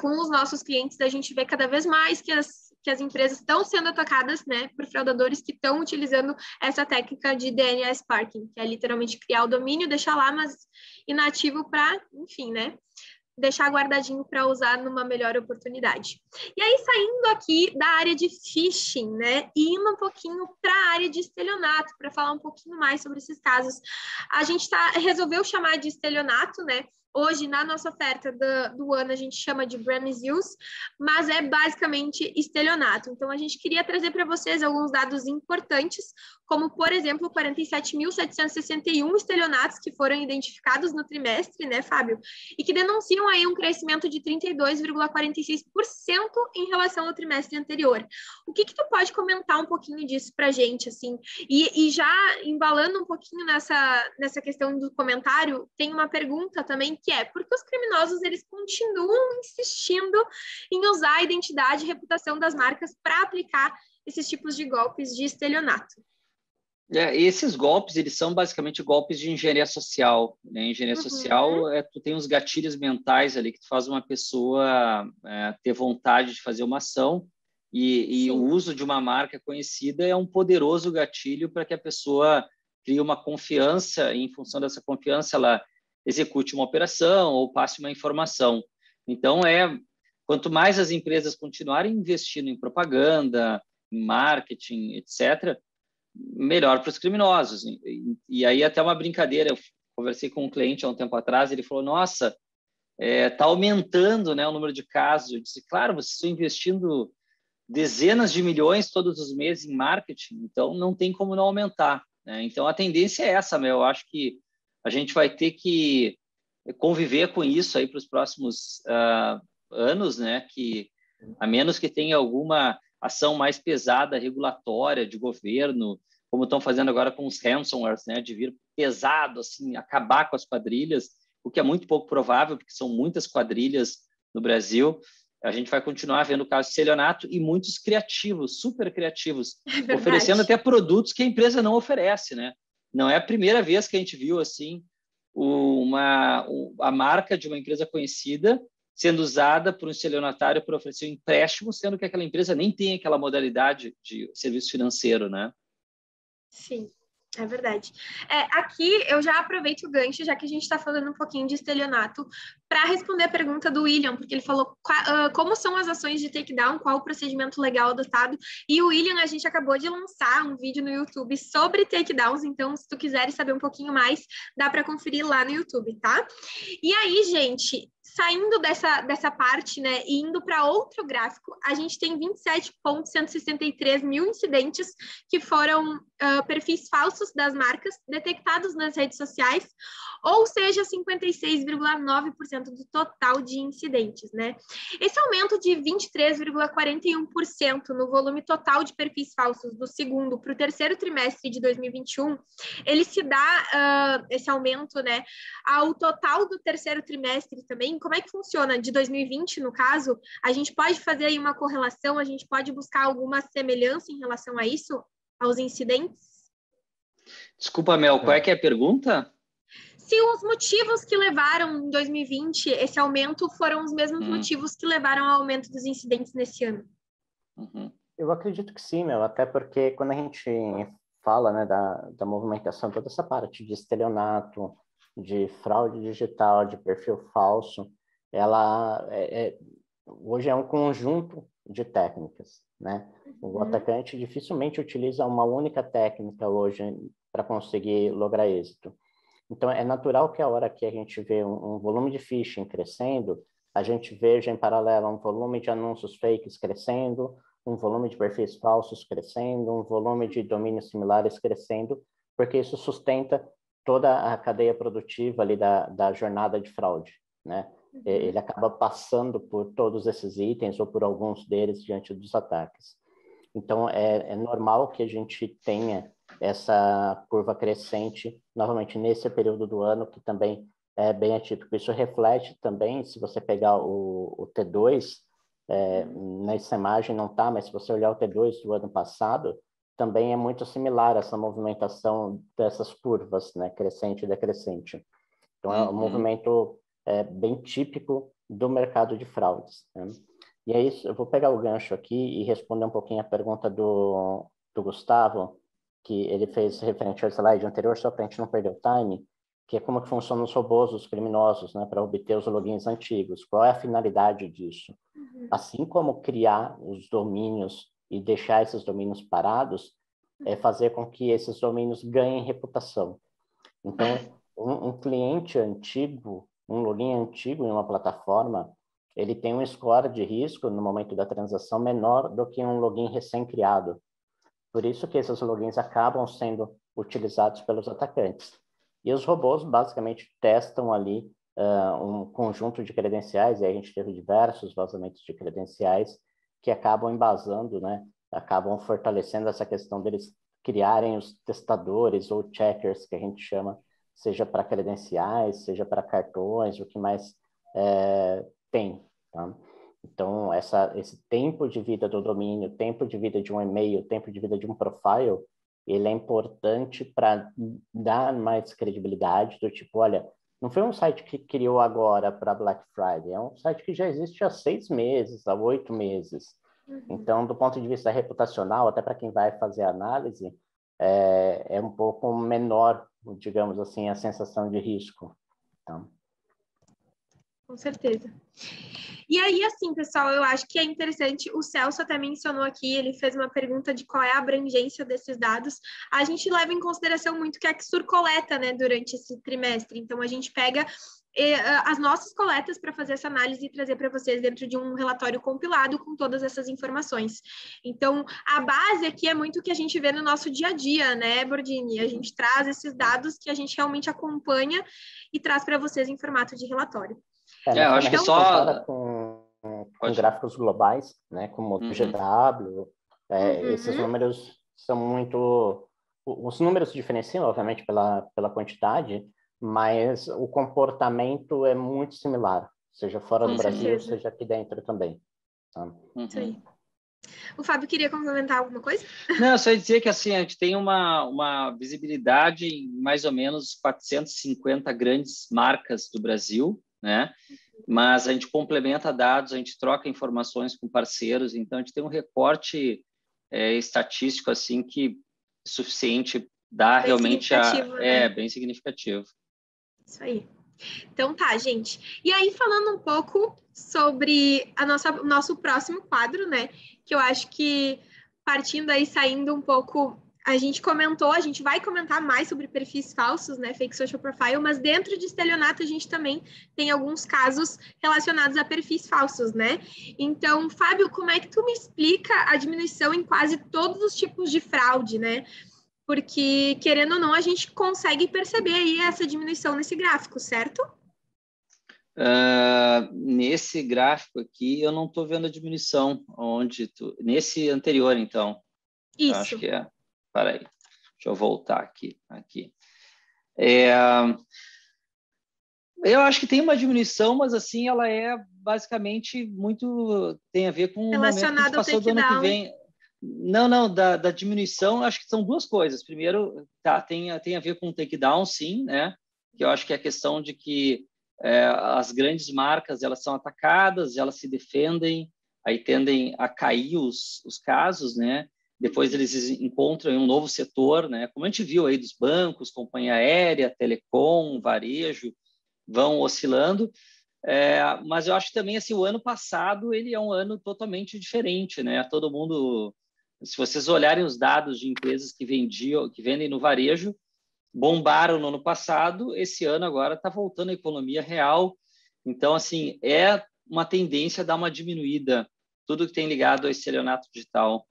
com os nossos clientes, a gente vê cada vez mais que as empresas estão sendo atacadas, né, por fraudadores que estão utilizando essa técnica de DNA Sparking, que é literalmente criar o domínio, deixar lá, mas inativo para, enfim, né, deixar guardadinho para usar numa melhor oportunidade. E aí, saindo aqui da área de phishing, né, e indo um pouquinho para a área de estelionato, para falar um pouquinho mais sobre esses casos. A gente resolveu chamar de estelionato, né? Hoje, na nossa oferta do ano, a gente chama de brand misuse, mas é basicamente estelionato. Então, a gente queria trazer para vocês alguns dados importantes, como, por exemplo, 47.761 estelionatos que foram identificados no trimestre, né, Fábio? E que denunciam aí um crescimento de 32,46% em relação ao trimestre anterior. O que tu pode comentar um pouquinho disso para a gente, assim? E já embalando um pouquinho nessa questão do comentário, tem uma pergunta também que é: por que os criminosos eles continuam insistindo em usar a identidade e reputação das marcas para aplicar esses tipos de golpes de estelionato? Esses golpes, eles são basicamente golpes de engenharia social, né? Engenharia social, tu tem uns gatilhos mentais ali que tu faz uma pessoa ter vontade de fazer uma ação, e o uso de uma marca conhecida é um poderoso gatilho para que a pessoa crie uma confiança, e em função dessa confiança ela execute uma operação ou passe uma informação. Então, quanto mais as empresas continuarem investindo em propaganda, em marketing, etc., melhor para os criminosos. E aí até uma brincadeira, eu conversei com um cliente há um tempo atrás, ele falou, nossa, está aumentando, né, o número de casos. Eu disse, claro, vocês estão investindo dezenas de milhões todos os meses em marketing, então não tem como não aumentar, né? Então a tendência é essa, eu acho que a gente vai ter que conviver com isso aí para os próximos anos, né, que a menos que tenha alguma ação mais pesada, regulatória, de governo, como estão fazendo agora com os ransomwares, né, de vir pesado, assim, acabar com as quadrilhas, o que é muito pouco provável, porque são muitas quadrilhas no Brasil. A gente vai continuar vendo o caso de estelionato e muitos criativos, super criativos, oferecendo até produtos que a empresa não oferece, né? Não é a primeira vez que a gente viu, assim, a marca de uma empresa conhecida sendo usada por um estelionatário para oferecer um empréstimo, sendo que aquela empresa nem tem aquela modalidade de serviço financeiro, né? Sim, é verdade. Aqui eu já aproveito o gancho, já que a gente está falando um pouquinho de estelionato, para responder a pergunta do William, porque ele falou como são as ações de takedown, qual o procedimento legal adotado. E o William, a gente acabou de lançar um vídeo no YouTube sobre takedowns, então se tu quiseres saber um pouquinho mais, dá para conferir lá no YouTube, tá? E aí, gente, saindo dessa parte, né, e indo para outro gráfico, a gente tem 27.163 mil incidentes que foram perfis falsos das marcas detectados nas redes sociais, ou seja, 56,9% do total de incidentes, né? Esse aumento de 23,41% no volume total de perfis falsos do segundo para o terceiro trimestre de 2021, ele se dá, esse aumento, né, ao total do terceiro trimestre também. Como é que funciona? De 2020, no caso, a gente pode fazer aí uma correlação, a gente pode buscar alguma semelhança em relação a isso, aos incidentes? Desculpa, Mel, qual é que é a pergunta? Se os motivos que levaram em 2020 esse aumento foram os mesmos motivos que levaram ao aumento dos incidentes nesse ano. Eu acredito que sim, até porque quando a gente fala, né, da movimentação, toda essa parte de estelionato, de fraude digital, de perfil falso, ela hoje é um conjunto de técnicas, né? O atacante dificilmente utiliza uma única técnica hoje para conseguir lograr êxito. Então, é natural que a hora que a gente vê um volume de phishing crescendo, a gente veja em paralelo um volume de anúncios fakes crescendo, um volume de perfis falsos crescendo, um volume de domínios similares crescendo, porque isso sustenta toda a cadeia produtiva ali da jornada de fraude, né? Ele acaba passando por todos esses itens ou por alguns deles diante dos ataques. Então, é normal que a gente tenha essa curva crescente, novamente, nesse período do ano, que também é bem atípico. Isso reflete também, se você pegar o T2, nessa imagem não está, mas se você olhar o T2 do ano passado, também é muito similar essa movimentação dessas curvas, né, crescente e decrescente. Então, é um movimento bem típico do mercado de fraudes, né? E é isso, eu vou pegar o gancho aqui e responder um pouquinho a pergunta do Gustavo, que ele fez referente ao slide anterior, só para a gente não perder o time, que é como que funcionam os robôs, os criminosos, né, para obter os logins antigos. Qual é a finalidade disso? Assim como criar os domínios e deixar esses domínios parados, é fazer com que esses domínios ganhem reputação. Então, um cliente antigo, um login antigo em uma plataforma, ele tem um score de risco no momento da transação menor do que um login recém-criado. Por isso que esses logins acabam sendo utilizados pelos atacantes. E os robôs basicamente testam ali um conjunto de credenciais, e aí a gente teve diversos vazamentos de credenciais que acabam embasando, né? Acabam fortalecendo essa questão deles criarem os testadores ou checkers, que a gente chama, seja para credenciais, seja para cartões, o que mais tem. Tá? Então, esse tempo de vida do domínio, tempo de vida de um e-mail, tempo de vida de um profile, ele é importante para dar mais credibilidade do tipo, olha, não foi um site que criou agora para Black Friday, é um site que já existe há 6 meses, há 8 meses. Então, do ponto de vista reputacional, até para quem vai fazer a análise, é um pouco menor, digamos assim, a sensação de risco. Tá? Com certeza. E aí, assim, pessoal, eu acho que é interessante, o Celso até mencionou aqui, ele fez uma pergunta de qual é a abrangência desses dados. A gente leva em consideração muito que a Exur coleta, né, durante esse trimestre. Então, a gente pega as nossas coletas para fazer essa análise e trazer para vocês dentro de um relatório compilado com todas essas informações. Então, a base aqui é muito o que a gente vê no nosso dia a dia, né, Bordini? A gente traz esses dados que a gente realmente acompanha e traz para vocês em formato de relatório. Eu acho que só... com gráficos globais, né, como o GW, esses números são muito... Os números diferenciam, obviamente, pela quantidade, mas o comportamento é muito similar, seja fora do Brasil, seja aqui dentro também. Tá? Isso aí. O Fábio queria complementar alguma coisa? Não, só dizer que assim, a gente tem uma visibilidade em mais ou menos 450 grandes marcas do Brasil, né? Mas a gente complementa dados, a gente troca informações com parceiros, então a gente tem um recorte estatístico assim que é suficiente, dá bem realmente né? Bem significativo. Isso aí. Então tá, gente. E aí, falando um pouco sobre o nosso próximo quadro, né? Que eu acho que, partindo aí, saindo um pouco... A gente vai comentar mais sobre perfis falsos, né? Fake social profile, mas dentro de estelionato a gente também tem alguns casos relacionados a perfis falsos, né? Então, Fábio, como é que tu me explica a diminuição em quase todos os tipos de fraude, né? Porque, querendo ou não, a gente consegue perceber aí essa diminuição nesse gráfico, certo? Nesse gráfico aqui, eu não estou vendo a diminuição. Nesse anterior, então. Isso. Eu acho que é. Para aí. Deixa eu voltar aqui. Eu acho que tem uma diminuição, mas assim, ela é basicamente tem a ver com o momento que a gente passou do ano que vem. Não, da diminuição, acho que são duas coisas. Primeiro, tem a ver com o takedown, sim, né? Que eu acho que é a questão de que as grandes marcas, elas são atacadas, elas se defendem, aí tendem a cair os casos, né? Depois eles encontram um novo setor, né? Como a gente viu aí dos bancos, companhia aérea, telecom, varejo, vão oscilando. Mas eu acho que também assim, o ano passado ele é um ano totalmente diferente, né? Todo mundo, se vocês olharem os dados de empresas que vendem no varejo, bombaram no ano passado, esse ano agora está voltando a economia real. Então, assim, uma tendência a dar uma diminuída, tudo que tem ligado ao estelionato digital.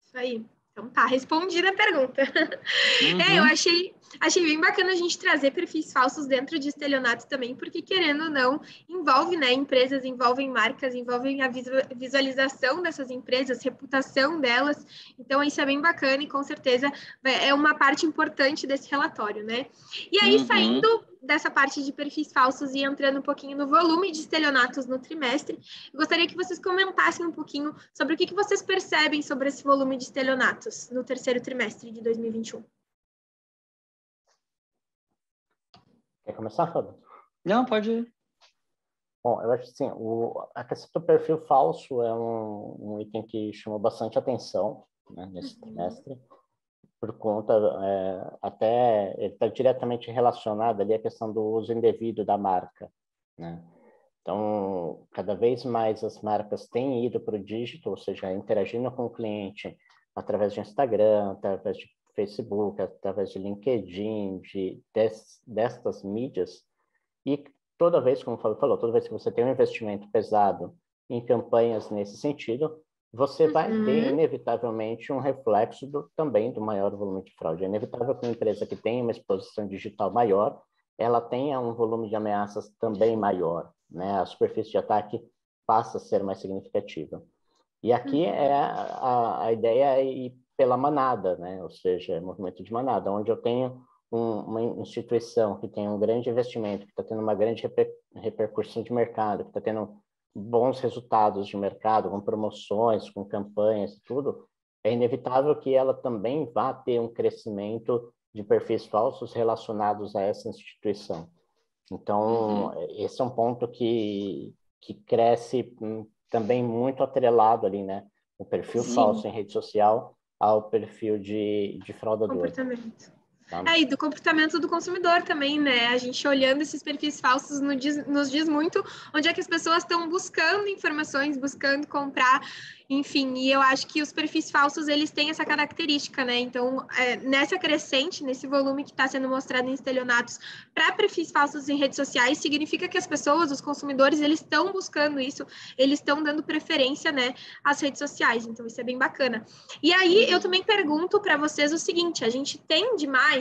Isso aí. Então tá, respondida a pergunta. Eu achei bem bacana a gente trazer perfis falsos dentro de estelionato também, porque querendo ou não, envolve, né, empresas, envolvem marcas, envolvem a visualização dessas empresas, reputação delas. Então isso é bem bacana e com certeza é uma parte importante desse relatório, né? E aí, saindo dessa parte de perfis falsos e entrando um pouquinho no volume de estelionatos no trimestre, eu gostaria que vocês comentassem um pouquinho sobre o que vocês percebem sobre esse volume de estelionatos no terceiro trimestre de 2021. Quer começar, Fábio? Não, pode ir. Bom, eu acho que sim, a questão do perfil falso é um item que chamou bastante atenção, né, nesse trimestre, por conta, até ele está diretamente relacionado ali à questão do uso indevido da marca, né? Então, cada vez mais as marcas têm ido para o digital, ou seja, interagindo com o cliente através de Instagram, através de Facebook, através de LinkedIn, destas mídias, e toda vez, como o Fábio falou, toda vez que você tem um investimento pesado em campanhas nesse sentido, você vai ter, inevitavelmente, um reflexo também do maior volume de fraude. É inevitável que uma empresa que tem uma exposição digital maior, ela tenha um volume de ameaças também maior, né? A superfície de ataque passa a ser mais significativa. E aqui a ideia é ir pela manada, né? Ou seja, movimento de manada, onde eu tenho uma instituição que tem um grande investimento, que está tendo uma grande repercussão de mercado, que está tendo bons resultados de mercado, com promoções, com campanhas e tudo, é inevitável que ela também vá ter um crescimento de perfis falsos relacionados a essa instituição. Então, esse é um ponto que cresce também muito atrelado ali, né? O perfil falso em rede social ao perfil de fraudador. Comportamento. E do comportamento do consumidor também, né? A gente olhando esses perfis falsos nos diz muito onde é que as pessoas estão buscando informações, buscando comprar, enfim. E eu acho que os perfis falsos, eles têm essa característica, né? Então, nessa crescente, nesse volume que está sendo mostrado em estelionatos para perfis falsos em redes sociais, significa que as pessoas, os consumidores, eles estão buscando isso, eles estão dando preferência, né, às redes sociais. Então, isso é bem bacana. E aí, eu também pergunto para vocês o seguinte, a gente tende mais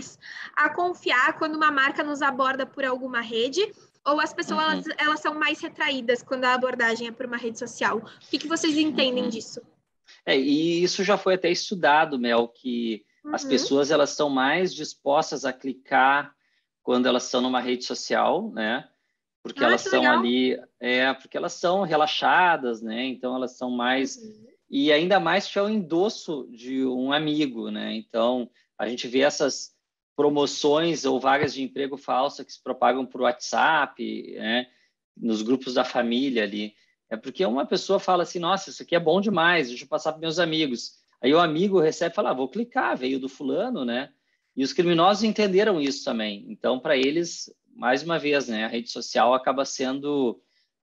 a confiar quando uma marca nos aborda por alguma rede, ou as pessoas elas são mais retraídas quando a abordagem é por uma rede social? O que vocês entendem disso? E isso já foi até estudado, Mel, que as pessoas elas estão mais dispostas a clicar quando elas estão numa rede social, né? Porque elas estão ali, porque elas são relaxadas, né? Então elas são mais e ainda mais se é o endosso de um amigo, né? Então a gente vê essas promoções ou vagas de emprego falsa que se propagam por WhatsApp, né? Nos grupos da família ali. É porque uma pessoa fala assim, nossa, isso aqui é bom demais, deixa eu passar para meus amigos. Aí o amigo recebe e fala, vou clicar, veio do fulano, né? E os criminosos entenderam isso também. Então, para eles, mais uma vez, né, a rede social acaba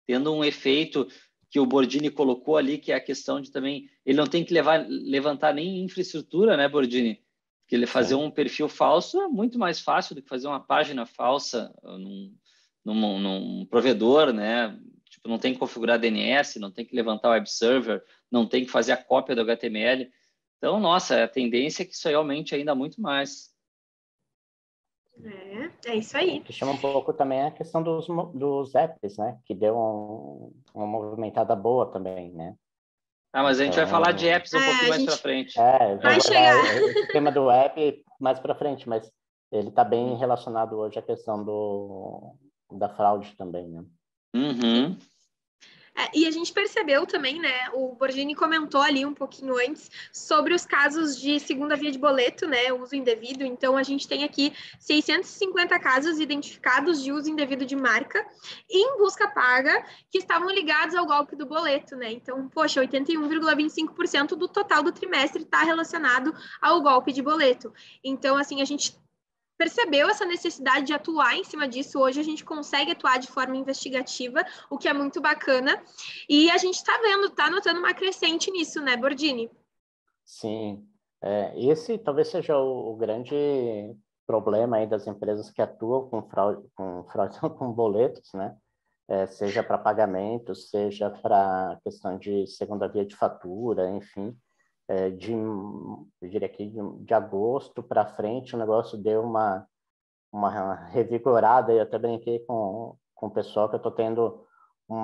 tendo um efeito que o Bordini colocou ali, que é a questão de também... Ele não tem que levantar nem infraestrutura, né, Bordini? Porque ele fazer um perfil falso é muito mais fácil do que fazer uma página falsa num provedor, né? Tipo, não tem que configurar DNS, não tem que levantar o web server, não tem que fazer a cópia do HTML. Então, nossa, a tendência é que isso aí aumente ainda muito mais. É isso aí. O que chama um pouco também a questão dos apps, né? Que deu uma movimentada boa também, né? Mas a gente vai falar de apps um pouquinho mais para frente. Vai chegar. Esse tema do app mais para frente, mas ele está bem relacionado hoje à questão da fraude também, né? E a gente percebeu também, né? O Borgini comentou ali um pouquinho antes sobre os casos de segunda via de boleto, né? Uso indevido. Então, a gente tem aqui 650 casos identificados de uso indevido de marca em busca paga que estavam ligados ao golpe do boleto, né? Então, poxa, 81,25% do total do trimestre está relacionado ao golpe de boleto. Então, assim, a gente percebeu essa necessidade de atuar em cima disso. Hoje a gente consegue atuar de forma investigativa, o que é muito bacana. E a gente está vendo, está notando uma crescente nisso, né, Bordini? Sim. Esse talvez seja o grande problema aí das empresas que atuam com fraude com boletos, né? seja para pagamento, seja para questão de segunda via de fatura, enfim. Eu diria que de agosto para frente o negócio deu uma revigorada, e eu até brinquei com o pessoal que eu estou tendo um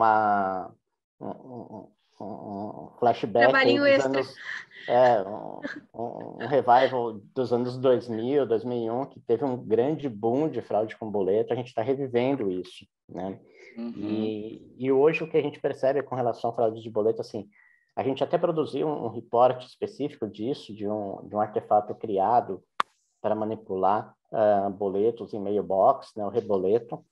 flashback aí Trabalhinho dos extra. anos, um revival dos anos 2000, 2001, que teve um grande boom de fraude com boleto. A gente está revivendo isso, né? E hoje o que a gente percebe com relação à fraude de boleto, assim, a gente até produziu um reporte específico disso, de um artefato criado para manipular boletos em mailbox, né, o reboleto.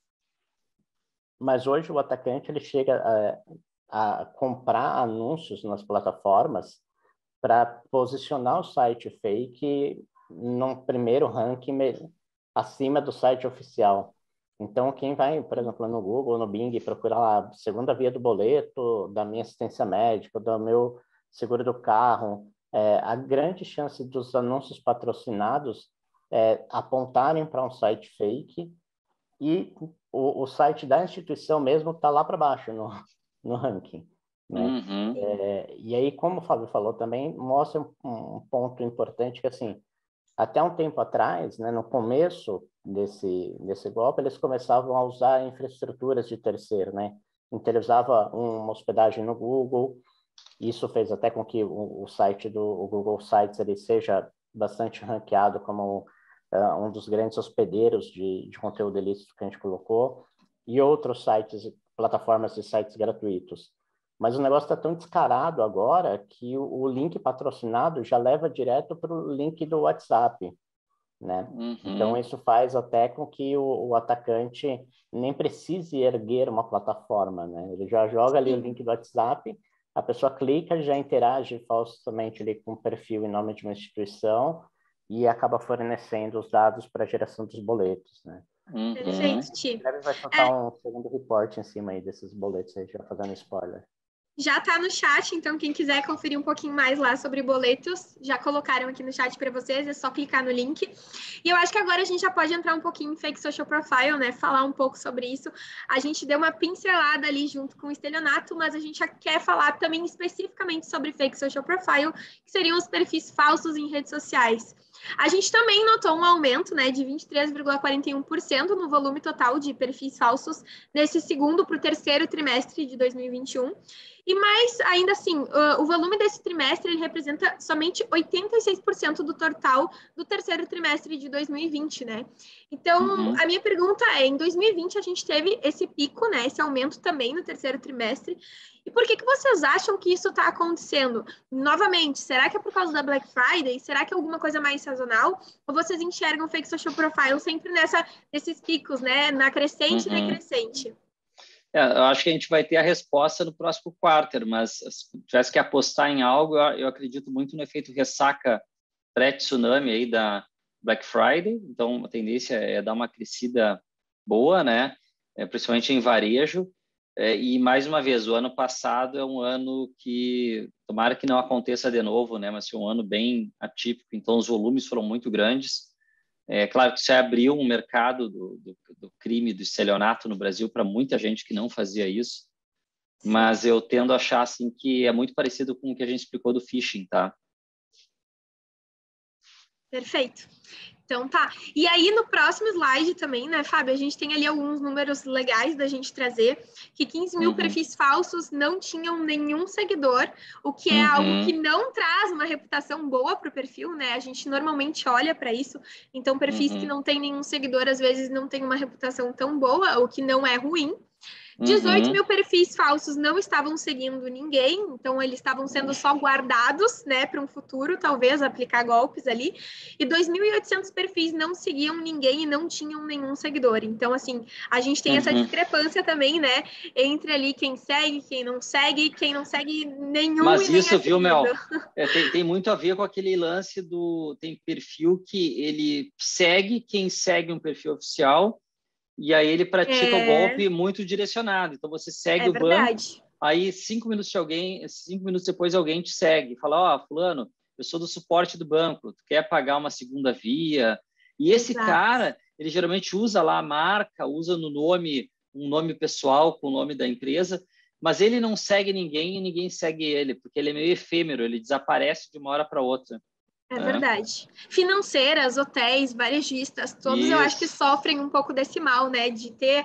Mas hoje o atacante ele chega a comprar anúncios nas plataformas para posicionar o site fake num primeiro ranking acima do site oficial. Então, quem vai, por exemplo, no Google, no Bing, procurar lá segunda via do boleto, da minha assistência médica, do meu seguro do carro, a grande chance dos anúncios patrocinados apontarem para um site fake, e o site da instituição mesmo está lá para baixo no ranking, né? E aí, como o Fábio falou também, mostra um ponto importante que, assim, até um tempo atrás, né, no começo desse golpe, eles começavam a usar infraestruturas de terceiro, né? Então, ele usava uma hospedagem no Google. Isso fez até com que o site do Google Sites ele seja bastante ranqueado como um dos grandes hospedeiros de conteúdo ilícito que a gente colocou, e outros sites, plataformas de sites gratuitos. Mas o negócio está tão descarado agora que o link patrocinado já leva direto para o link do WhatsApp, né? Então, isso faz até com que o atacante nem precise erguer uma plataforma, né? Ele já joga ali o link do WhatsApp, a pessoa clica, já interage falsamente ali com o perfil em nome de uma instituição e acaba fornecendo os dados para a geração dos boletos, né? Perfeito, Ti. Breve vai soltar um segundo reporte em cima aí desses boletos aí, já fazendo spoiler. Já está no chat, então quem quiser conferir um pouquinho mais lá sobre boletos, já colocaram aqui no chat para vocês, é só clicar no link. E eu acho que agora a gente já pode entrar um pouquinho em Fake Social Profile, né? Falar um pouco sobre isso. A gente deu uma pincelada ali junto com o estelionato, mas a gente já quer falar também especificamente sobre Fake Social Profile, que seriam os perfis falsos em redes sociais. A gente também notou um aumento, né, de 23,41% no volume total de perfis falsos nesse segundo para o terceiro trimestre de 2021. E mais, ainda assim, o volume desse trimestre ele representa somente 86% do total do terceiro trimestre de 2020, né? Então, a minha pergunta é, em 2020 a gente teve esse pico, né, esse aumento também no terceiro trimestre, e por que vocês acham que isso está acontecendo? Novamente, será que é por causa da Black Friday? Será que é alguma coisa mais sazonal? Ou vocês enxergam o Fake Social Profile sempre nesses picos, né, na crescente e decrescente? Eu acho que a gente vai ter a resposta no próximo quarter, mas se tivesse que apostar em algo, eu acredito muito no efeito ressaca pré-tsunami aí da Black Friday. Então, a tendência é dar uma crescida boa, né? Principalmente em varejo. E, mais uma vez, o ano passado é um ano que, tomara que não aconteça de novo, né? Mas foi um ano bem atípico, então os volumes foram muito grandes. É claro que isso abriu um mercado do crime, do estelionato no Brasil para muita gente que não fazia isso, mas eu tendo a achar assim, que é muito parecido com o que a gente explicou do phishing, tá? Perfeito. Então tá. E aí no próximo slide também, né, Fábio, a gente tem ali alguns números legais da gente trazer, que 15 mil perfis falsos não tinham nenhum seguidor, o que é algo que não traz uma reputação boa para o perfil, né? A gente normalmente olha para isso, então perfis que não tem nenhum seguidor às vezes não tem uma reputação tão boa, o que não é ruim. 18 mil perfis falsos não estavam seguindo ninguém, então eles estavam sendo só guardados, né, para um futuro, talvez, aplicar golpes ali. E 2.800 perfis não seguiam ninguém e não tinham nenhum seguidor. Então, assim, a gente tem essa discrepância também, né, entre ali quem não segue nenhum. Mas e isso, viu, Mel? Tem muito a ver com aquele lance tem perfil que ele segue quem segue um perfil oficial, e aí ele pratica o golpe muito direcionado. Então, você segue o banco, aí 5 minutos depois alguém te segue. Fala, fulano, eu sou do suporte do banco, tu quer pagar uma segunda via? E esse cara, ele geralmente usa lá a marca, usa no nome um nome pessoal com o nome da empresa, mas ele não segue ninguém e ninguém segue ele, porque ele é meio efêmero, ele desaparece de uma hora para outra. É verdade. Financeiras, hotéis, varejistas, todos eu acho que Isso. sofrem um pouco desse mal, né? De ter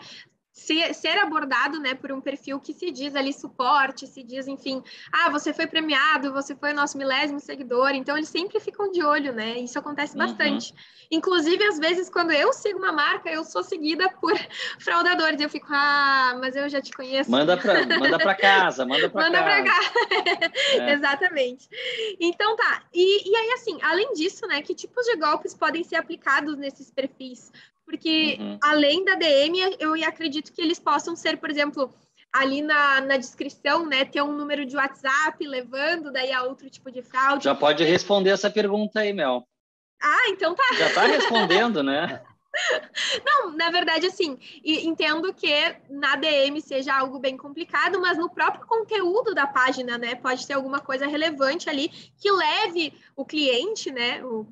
ser abordado, né, por um perfil que se diz ali suporte, se diz, enfim, você foi premiado, você foi o nosso 1000º seguidor, então eles sempre ficam de olho, né? Isso acontece bastante. Inclusive, às vezes, quando eu sigo uma marca, eu sou seguida por fraudadores, eu fico, mas eu já te conheço. Manda para casa, manda para casa. Cá. Exatamente. Então tá. E aí, assim, além disso, né, que tipos de golpes podem ser aplicados nesses perfis? Porque, além da DM, eu acredito que eles possam ser, por exemplo, ali na descrição, né, ter um número de WhatsApp levando daí a outro tipo de fraude. Já pode responder essa pergunta aí, Mel. Então tá. Já está respondendo, né? Não, na verdade, assim, entendo que na DM seja algo bem complicado, mas no próprio conteúdo da página, né, pode ter alguma coisa relevante ali que leve o cliente, né, o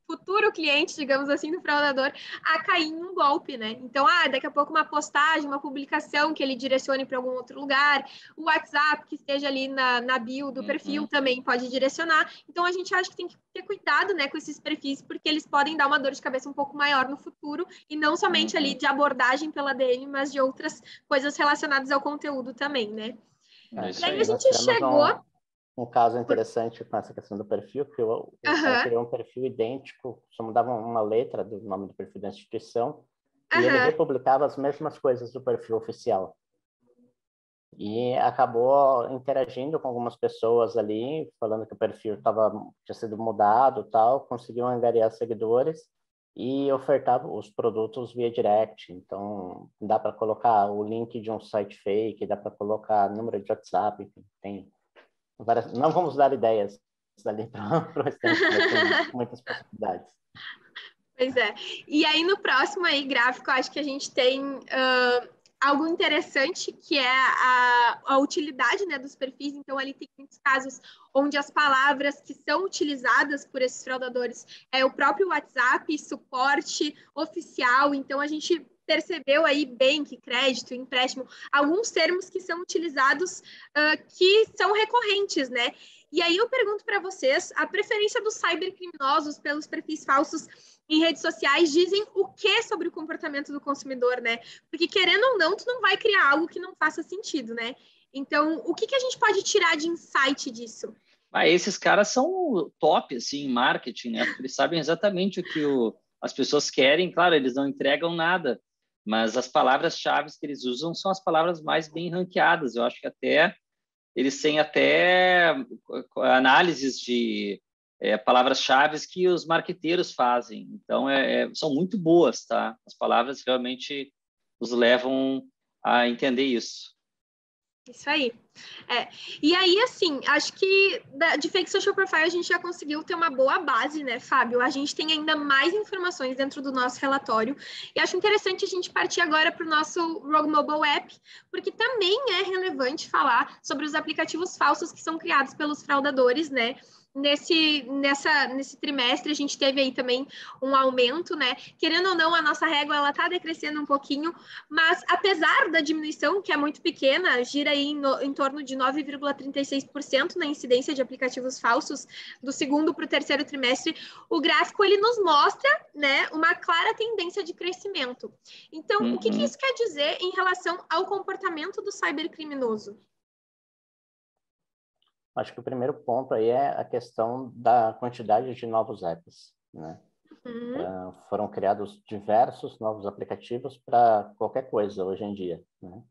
futuro cliente, digamos assim, do fraudador, a cair em um golpe, né? Então, daqui a pouco uma postagem, uma publicação que ele direcione para algum outro lugar, o WhatsApp que esteja ali na bio do perfil também pode direcionar. Então, a gente acha que tem que ter cuidado, né, com esses perfis, porque eles podem dar uma dor de cabeça um pouco maior no futuro, e não somente ali de abordagem pela DM, mas de outras coisas relacionadas ao conteúdo também, né? E aí a gente chegou... Um caso interessante com essa questão do perfil, que o cara criou um perfil idêntico, só mudava uma letra do nome do perfil da instituição, e ele republicava as mesmas coisas do perfil oficial. E acabou interagindo com algumas pessoas ali, falando que o perfil tinha sido mudado, tal, conseguiu angariar seguidores e ofertava os produtos via direct. Então, dá para colocar o link de um site fake, dá para colocar número de WhatsApp, enfim, tem não vamos dar ideias ali para o restante, mas tem muitas possibilidades. Pois é. E aí, no próximo aí, gráfico, acho que a gente tem algo interessante, que é a utilidade, né, dos perfis. Então, ali tem muitos casos onde as palavras que são utilizadas por esses fraudadores é o próprio WhatsApp, suporte oficial. Então, a gente percebeu aí bank, crédito, empréstimo, alguns termos que são utilizados que são recorrentes, né? E aí eu pergunto para vocês, a preferência dos cybercriminosos pelos perfis falsos em redes sociais dizem o que sobre o comportamento do consumidor, né? Porque querendo ou não, tu não vai criar algo que não faça sentido, né? Então, o que a gente pode tirar de insight disso? Esses caras são top, assim, em marketing, né? Porque eles sabem exatamente o que as pessoas querem. Claro, eles não entregam nada, mas as palavras-chave que eles usam são as palavras mais bem ranqueadas. Eu acho que eles têm até análises de palavras-chave que os marqueteiros fazem. Então, são muito boas, tá? As palavras realmente os levam a entender isso. Isso aí. E aí, assim, acho que de Fake Social Profile a gente já conseguiu ter uma boa base, né, Fábio? A gente tem ainda mais informações dentro do nosso relatório. E acho interessante a gente partir agora para o nosso Rogue Mobile App, porque também é relevante falar sobre os aplicativos falsos que são criados pelos fraudadores, né? Nesse trimestre a gente teve aí também um aumento, né? Querendo ou não, a nossa régua ela está decrescendo um pouquinho, mas apesar da diminuição, que é muito pequena, gira aí em torno de 9,36% na incidência de aplicativos falsos do segundo para o terceiro trimestre, o gráfico ele nos mostra, né, uma clara tendência de crescimento. Então, o que isso quer dizer em relação ao comportamento do cybercriminoso? Acho que o primeiro ponto aí é a questão da quantidade de novos apps, né? Foram criados diversos novos aplicativos para qualquer coisa hoje em dia, né?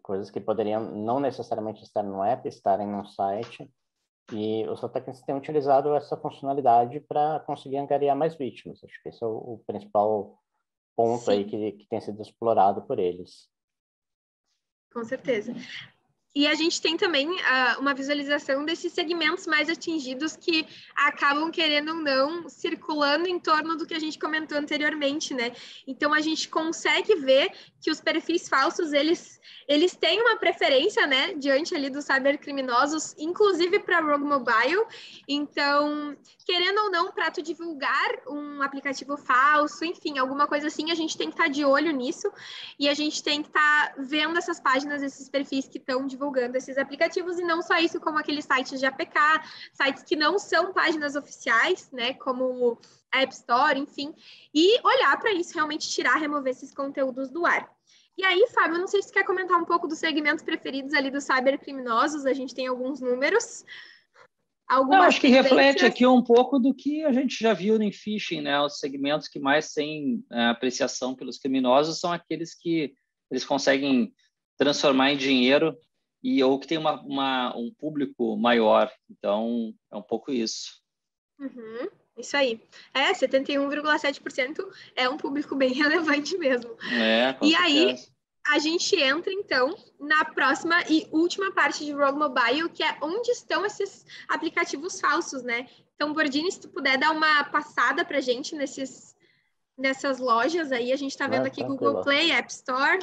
Coisas que poderiam não necessariamente estar no app, estarem no site, e os atacantes têm utilizado essa funcionalidade para conseguir angariar mais vítimas. Acho que esse é o principal ponto aí que tem sido explorado por eles. Com certeza. E a gente tem também uma visualização desses segmentos mais atingidos que acabam, querendo ou não, circulando em torno do que a gente comentou anteriormente, né? Então, a gente consegue ver que os perfis falsos, eles têm uma preferência, né, diante ali dos cybercriminosos, inclusive para Rogue Mobile. Então, querendo ou não, para tu divulgar um aplicativo falso, enfim, alguma coisa assim, a gente tem que estar de olho nisso e a gente tem que estar vendo essas páginas, esses perfis que estão divulgando esses aplicativos, e não só isso, como aqueles sites de APK, sites que não são páginas oficiais, né, como a App Store, enfim, e olhar para isso, realmente tirar, remover esses conteúdos do ar. E aí, Fábio, não sei se você quer comentar um pouco dos segmentos preferidos ali dos cybercriminosos, a gente tem alguns números, Não, algumas acho que reflete tendências. aqui um pouco do que a gente já viu no phishing, né? Os segmentos que mais têm apreciação pelos criminosos são aqueles que eles conseguem transformar em dinheiro ou que tem um público maior. Então, é um pouco isso. Uhum, isso aí. 71,7% é um público bem relevante mesmo. Com E aí, certeza. a gente entra, então, na próxima e última parte de Rogue Mobile, que é onde estão esses aplicativos falsos, né? Então, Bordini, se tu puder dar uma passada para a gente nessas lojas aí, a gente está vendo aqui Google Tranquilo. Play, App Store,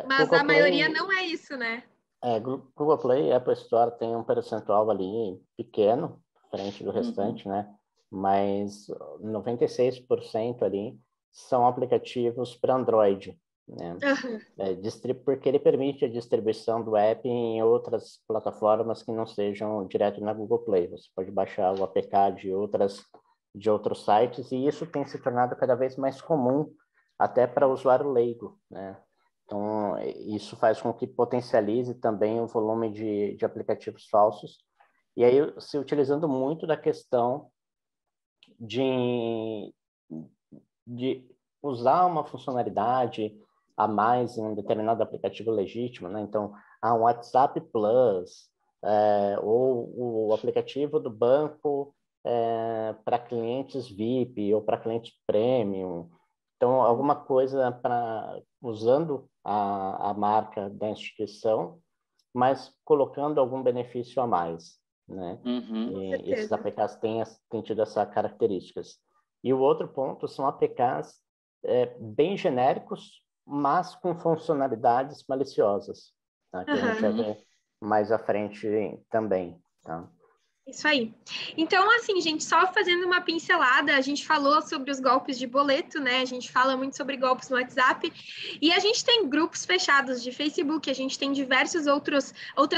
mas a Google maioria Play, não é isso, né? Google Play e Apple Store tem um percentual ali pequeno, frente do Uhum. restante, né? Mas 96% ali são aplicativos para Android, né? Uhum. Porque ele permite a distribuição do app em outras plataformas que não sejam direto na Google Play. Você pode baixar o APK de outros sites, e isso tem se tornado cada vez mais comum até para o usuário leigo, né? Então, isso faz com que potencialize também o volume de aplicativos falsos. E aí, se utilizando muito da questão de, de usar uma funcionalidade a mais em um determinado aplicativo legítimo, né? Então, um WhatsApp Plus, ou o aplicativo do banco para clientes VIP ou para clientes Premium. Então, alguma coisa usando a marca da instituição, mas colocando algum benefício a mais, né? Uhum. Com E esses certeza. APKs têm tido essas características. E o outro ponto são APKs bem genéricos, mas com funcionalidades maliciosas, tá? Que a gente vai Uhum. ver mais à frente também, tá? Isso aí. Então, assim, gente, só fazendo uma pincelada, a gente falou sobre os golpes de boleto, né? A gente fala muito sobre golpes no WhatsApp, e a gente tem grupos fechados de Facebook, a gente tem diversas outras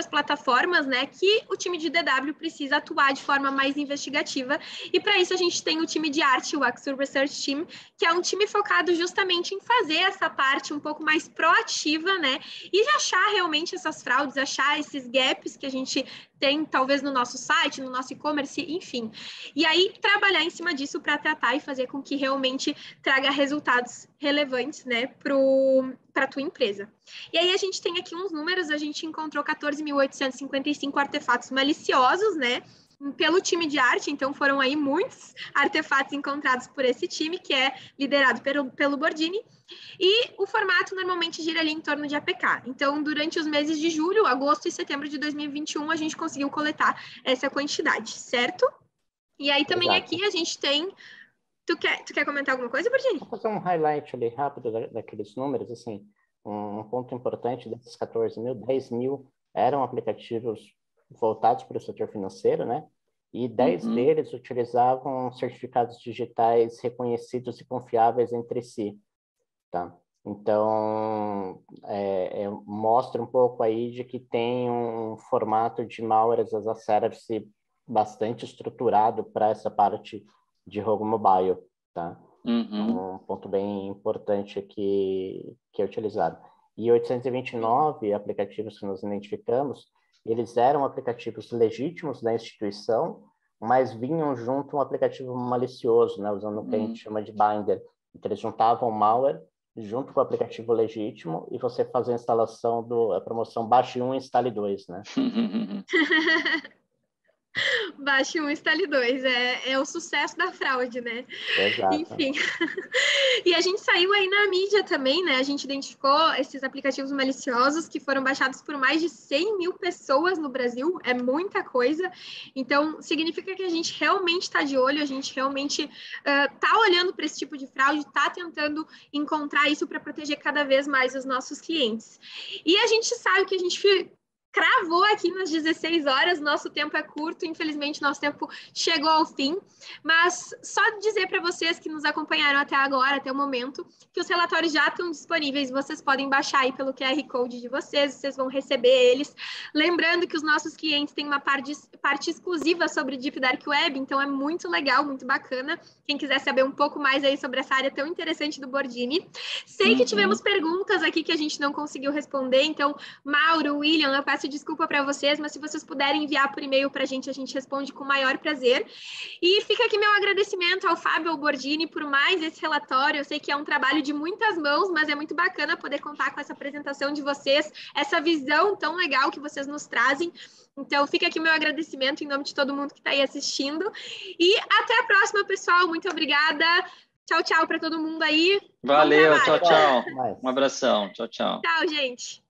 plataformas, né? Que o time de DW precisa atuar de forma mais investigativa, e para isso a gente tem o time de arte, o Axur Research Team, que é um time focado justamente em fazer essa parte um pouco mais proativa, né? E de achar realmente essas fraudes, achar esses gaps que a gente tem talvez no nosso site, no nosso e-commerce, enfim. E aí trabalhar em cima disso para tratar e fazer com que realmente traga resultados relevantes, né, para a tua empresa. E aí a gente tem aqui uns números, a gente encontrou 14.855 artefatos maliciosos, né, pelo time de arte, então foram aí muitos artefatos encontrados por esse time, que é liderado pelo Bordini, e o formato normalmente gira ali em torno de APK. Então, durante os meses de julho, agosto e setembro de 2021, a gente conseguiu coletar essa quantidade, certo? E aí também Exato. aqui a gente tem... Tu quer comentar alguma coisa, Virginia? Vou fazer um highlight ali rápido daqueles números, assim, um ponto importante desses 14 mil, 10 mil eram aplicativos voltados para o setor financeiro, né? E 10 Uhum. deles utilizavam certificados digitais reconhecidos e confiáveis entre si, tá? Então, mostra um pouco aí de que tem um formato de malware as a service bastante estruturado para essa parte de Rogue Mobile, tá? Uhum. Um ponto bem importante que é utilizado. E 829 aplicativos que nós identificamos, eles eram aplicativos legítimos da instituição, mas vinham junto um aplicativo malicioso, né, usando o que a gente chama de binder. Então, eles juntavam malware junto com o aplicativo legítimo e você fazia a instalação a promoção baixe 1 e instale 2, né? Baixe 1, instale 2. É o sucesso da fraude, né? Exato. Enfim. E a gente saiu aí na mídia também, né? A gente identificou esses aplicativos maliciosos que foram baixados por mais de 100 mil pessoas no Brasil. É muita coisa. Então, significa que a gente realmente está de olho, a gente realmente está olhando para esse tipo de fraude, está tentando encontrar isso para proteger cada vez mais os nossos clientes. E a gente sabe que a gente cravou aqui nas 16 horas, nosso tempo é curto, infelizmente nosso tempo chegou ao fim, mas só dizer para vocês que nos acompanharam até agora, até o momento, que os relatórios já estão disponíveis, vocês podem baixar aí pelo QR Code de vocês vão receber eles. Lembrando que os nossos clientes têm uma parte exclusiva sobre Deep Dark Web, então é muito legal, muito bacana. Quem quiser saber um pouco mais aí sobre essa área tão interessante do Boardini. Sei que tivemos perguntas aqui que a gente não conseguiu responder, então, Mauro, William, eu peço desculpa para vocês, mas se vocês puderem enviar por e-mail para a gente responde com o maior prazer. E fica aqui meu agradecimento ao Fábio, ao Boardini, por mais esse relatório. Eu sei que é um trabalho de muitas mãos, mas é muito bacana poder contar com essa apresentação de vocês, essa visão tão legal que vocês nos trazem. Então, fica aqui o meu agradecimento em nome de todo mundo que está aí assistindo. E até a próxima, pessoal. Muito obrigada. Tchau, tchau para todo mundo aí. Valeu, tchau, tchau. Um abração. Tchau, tchau. Tchau, gente.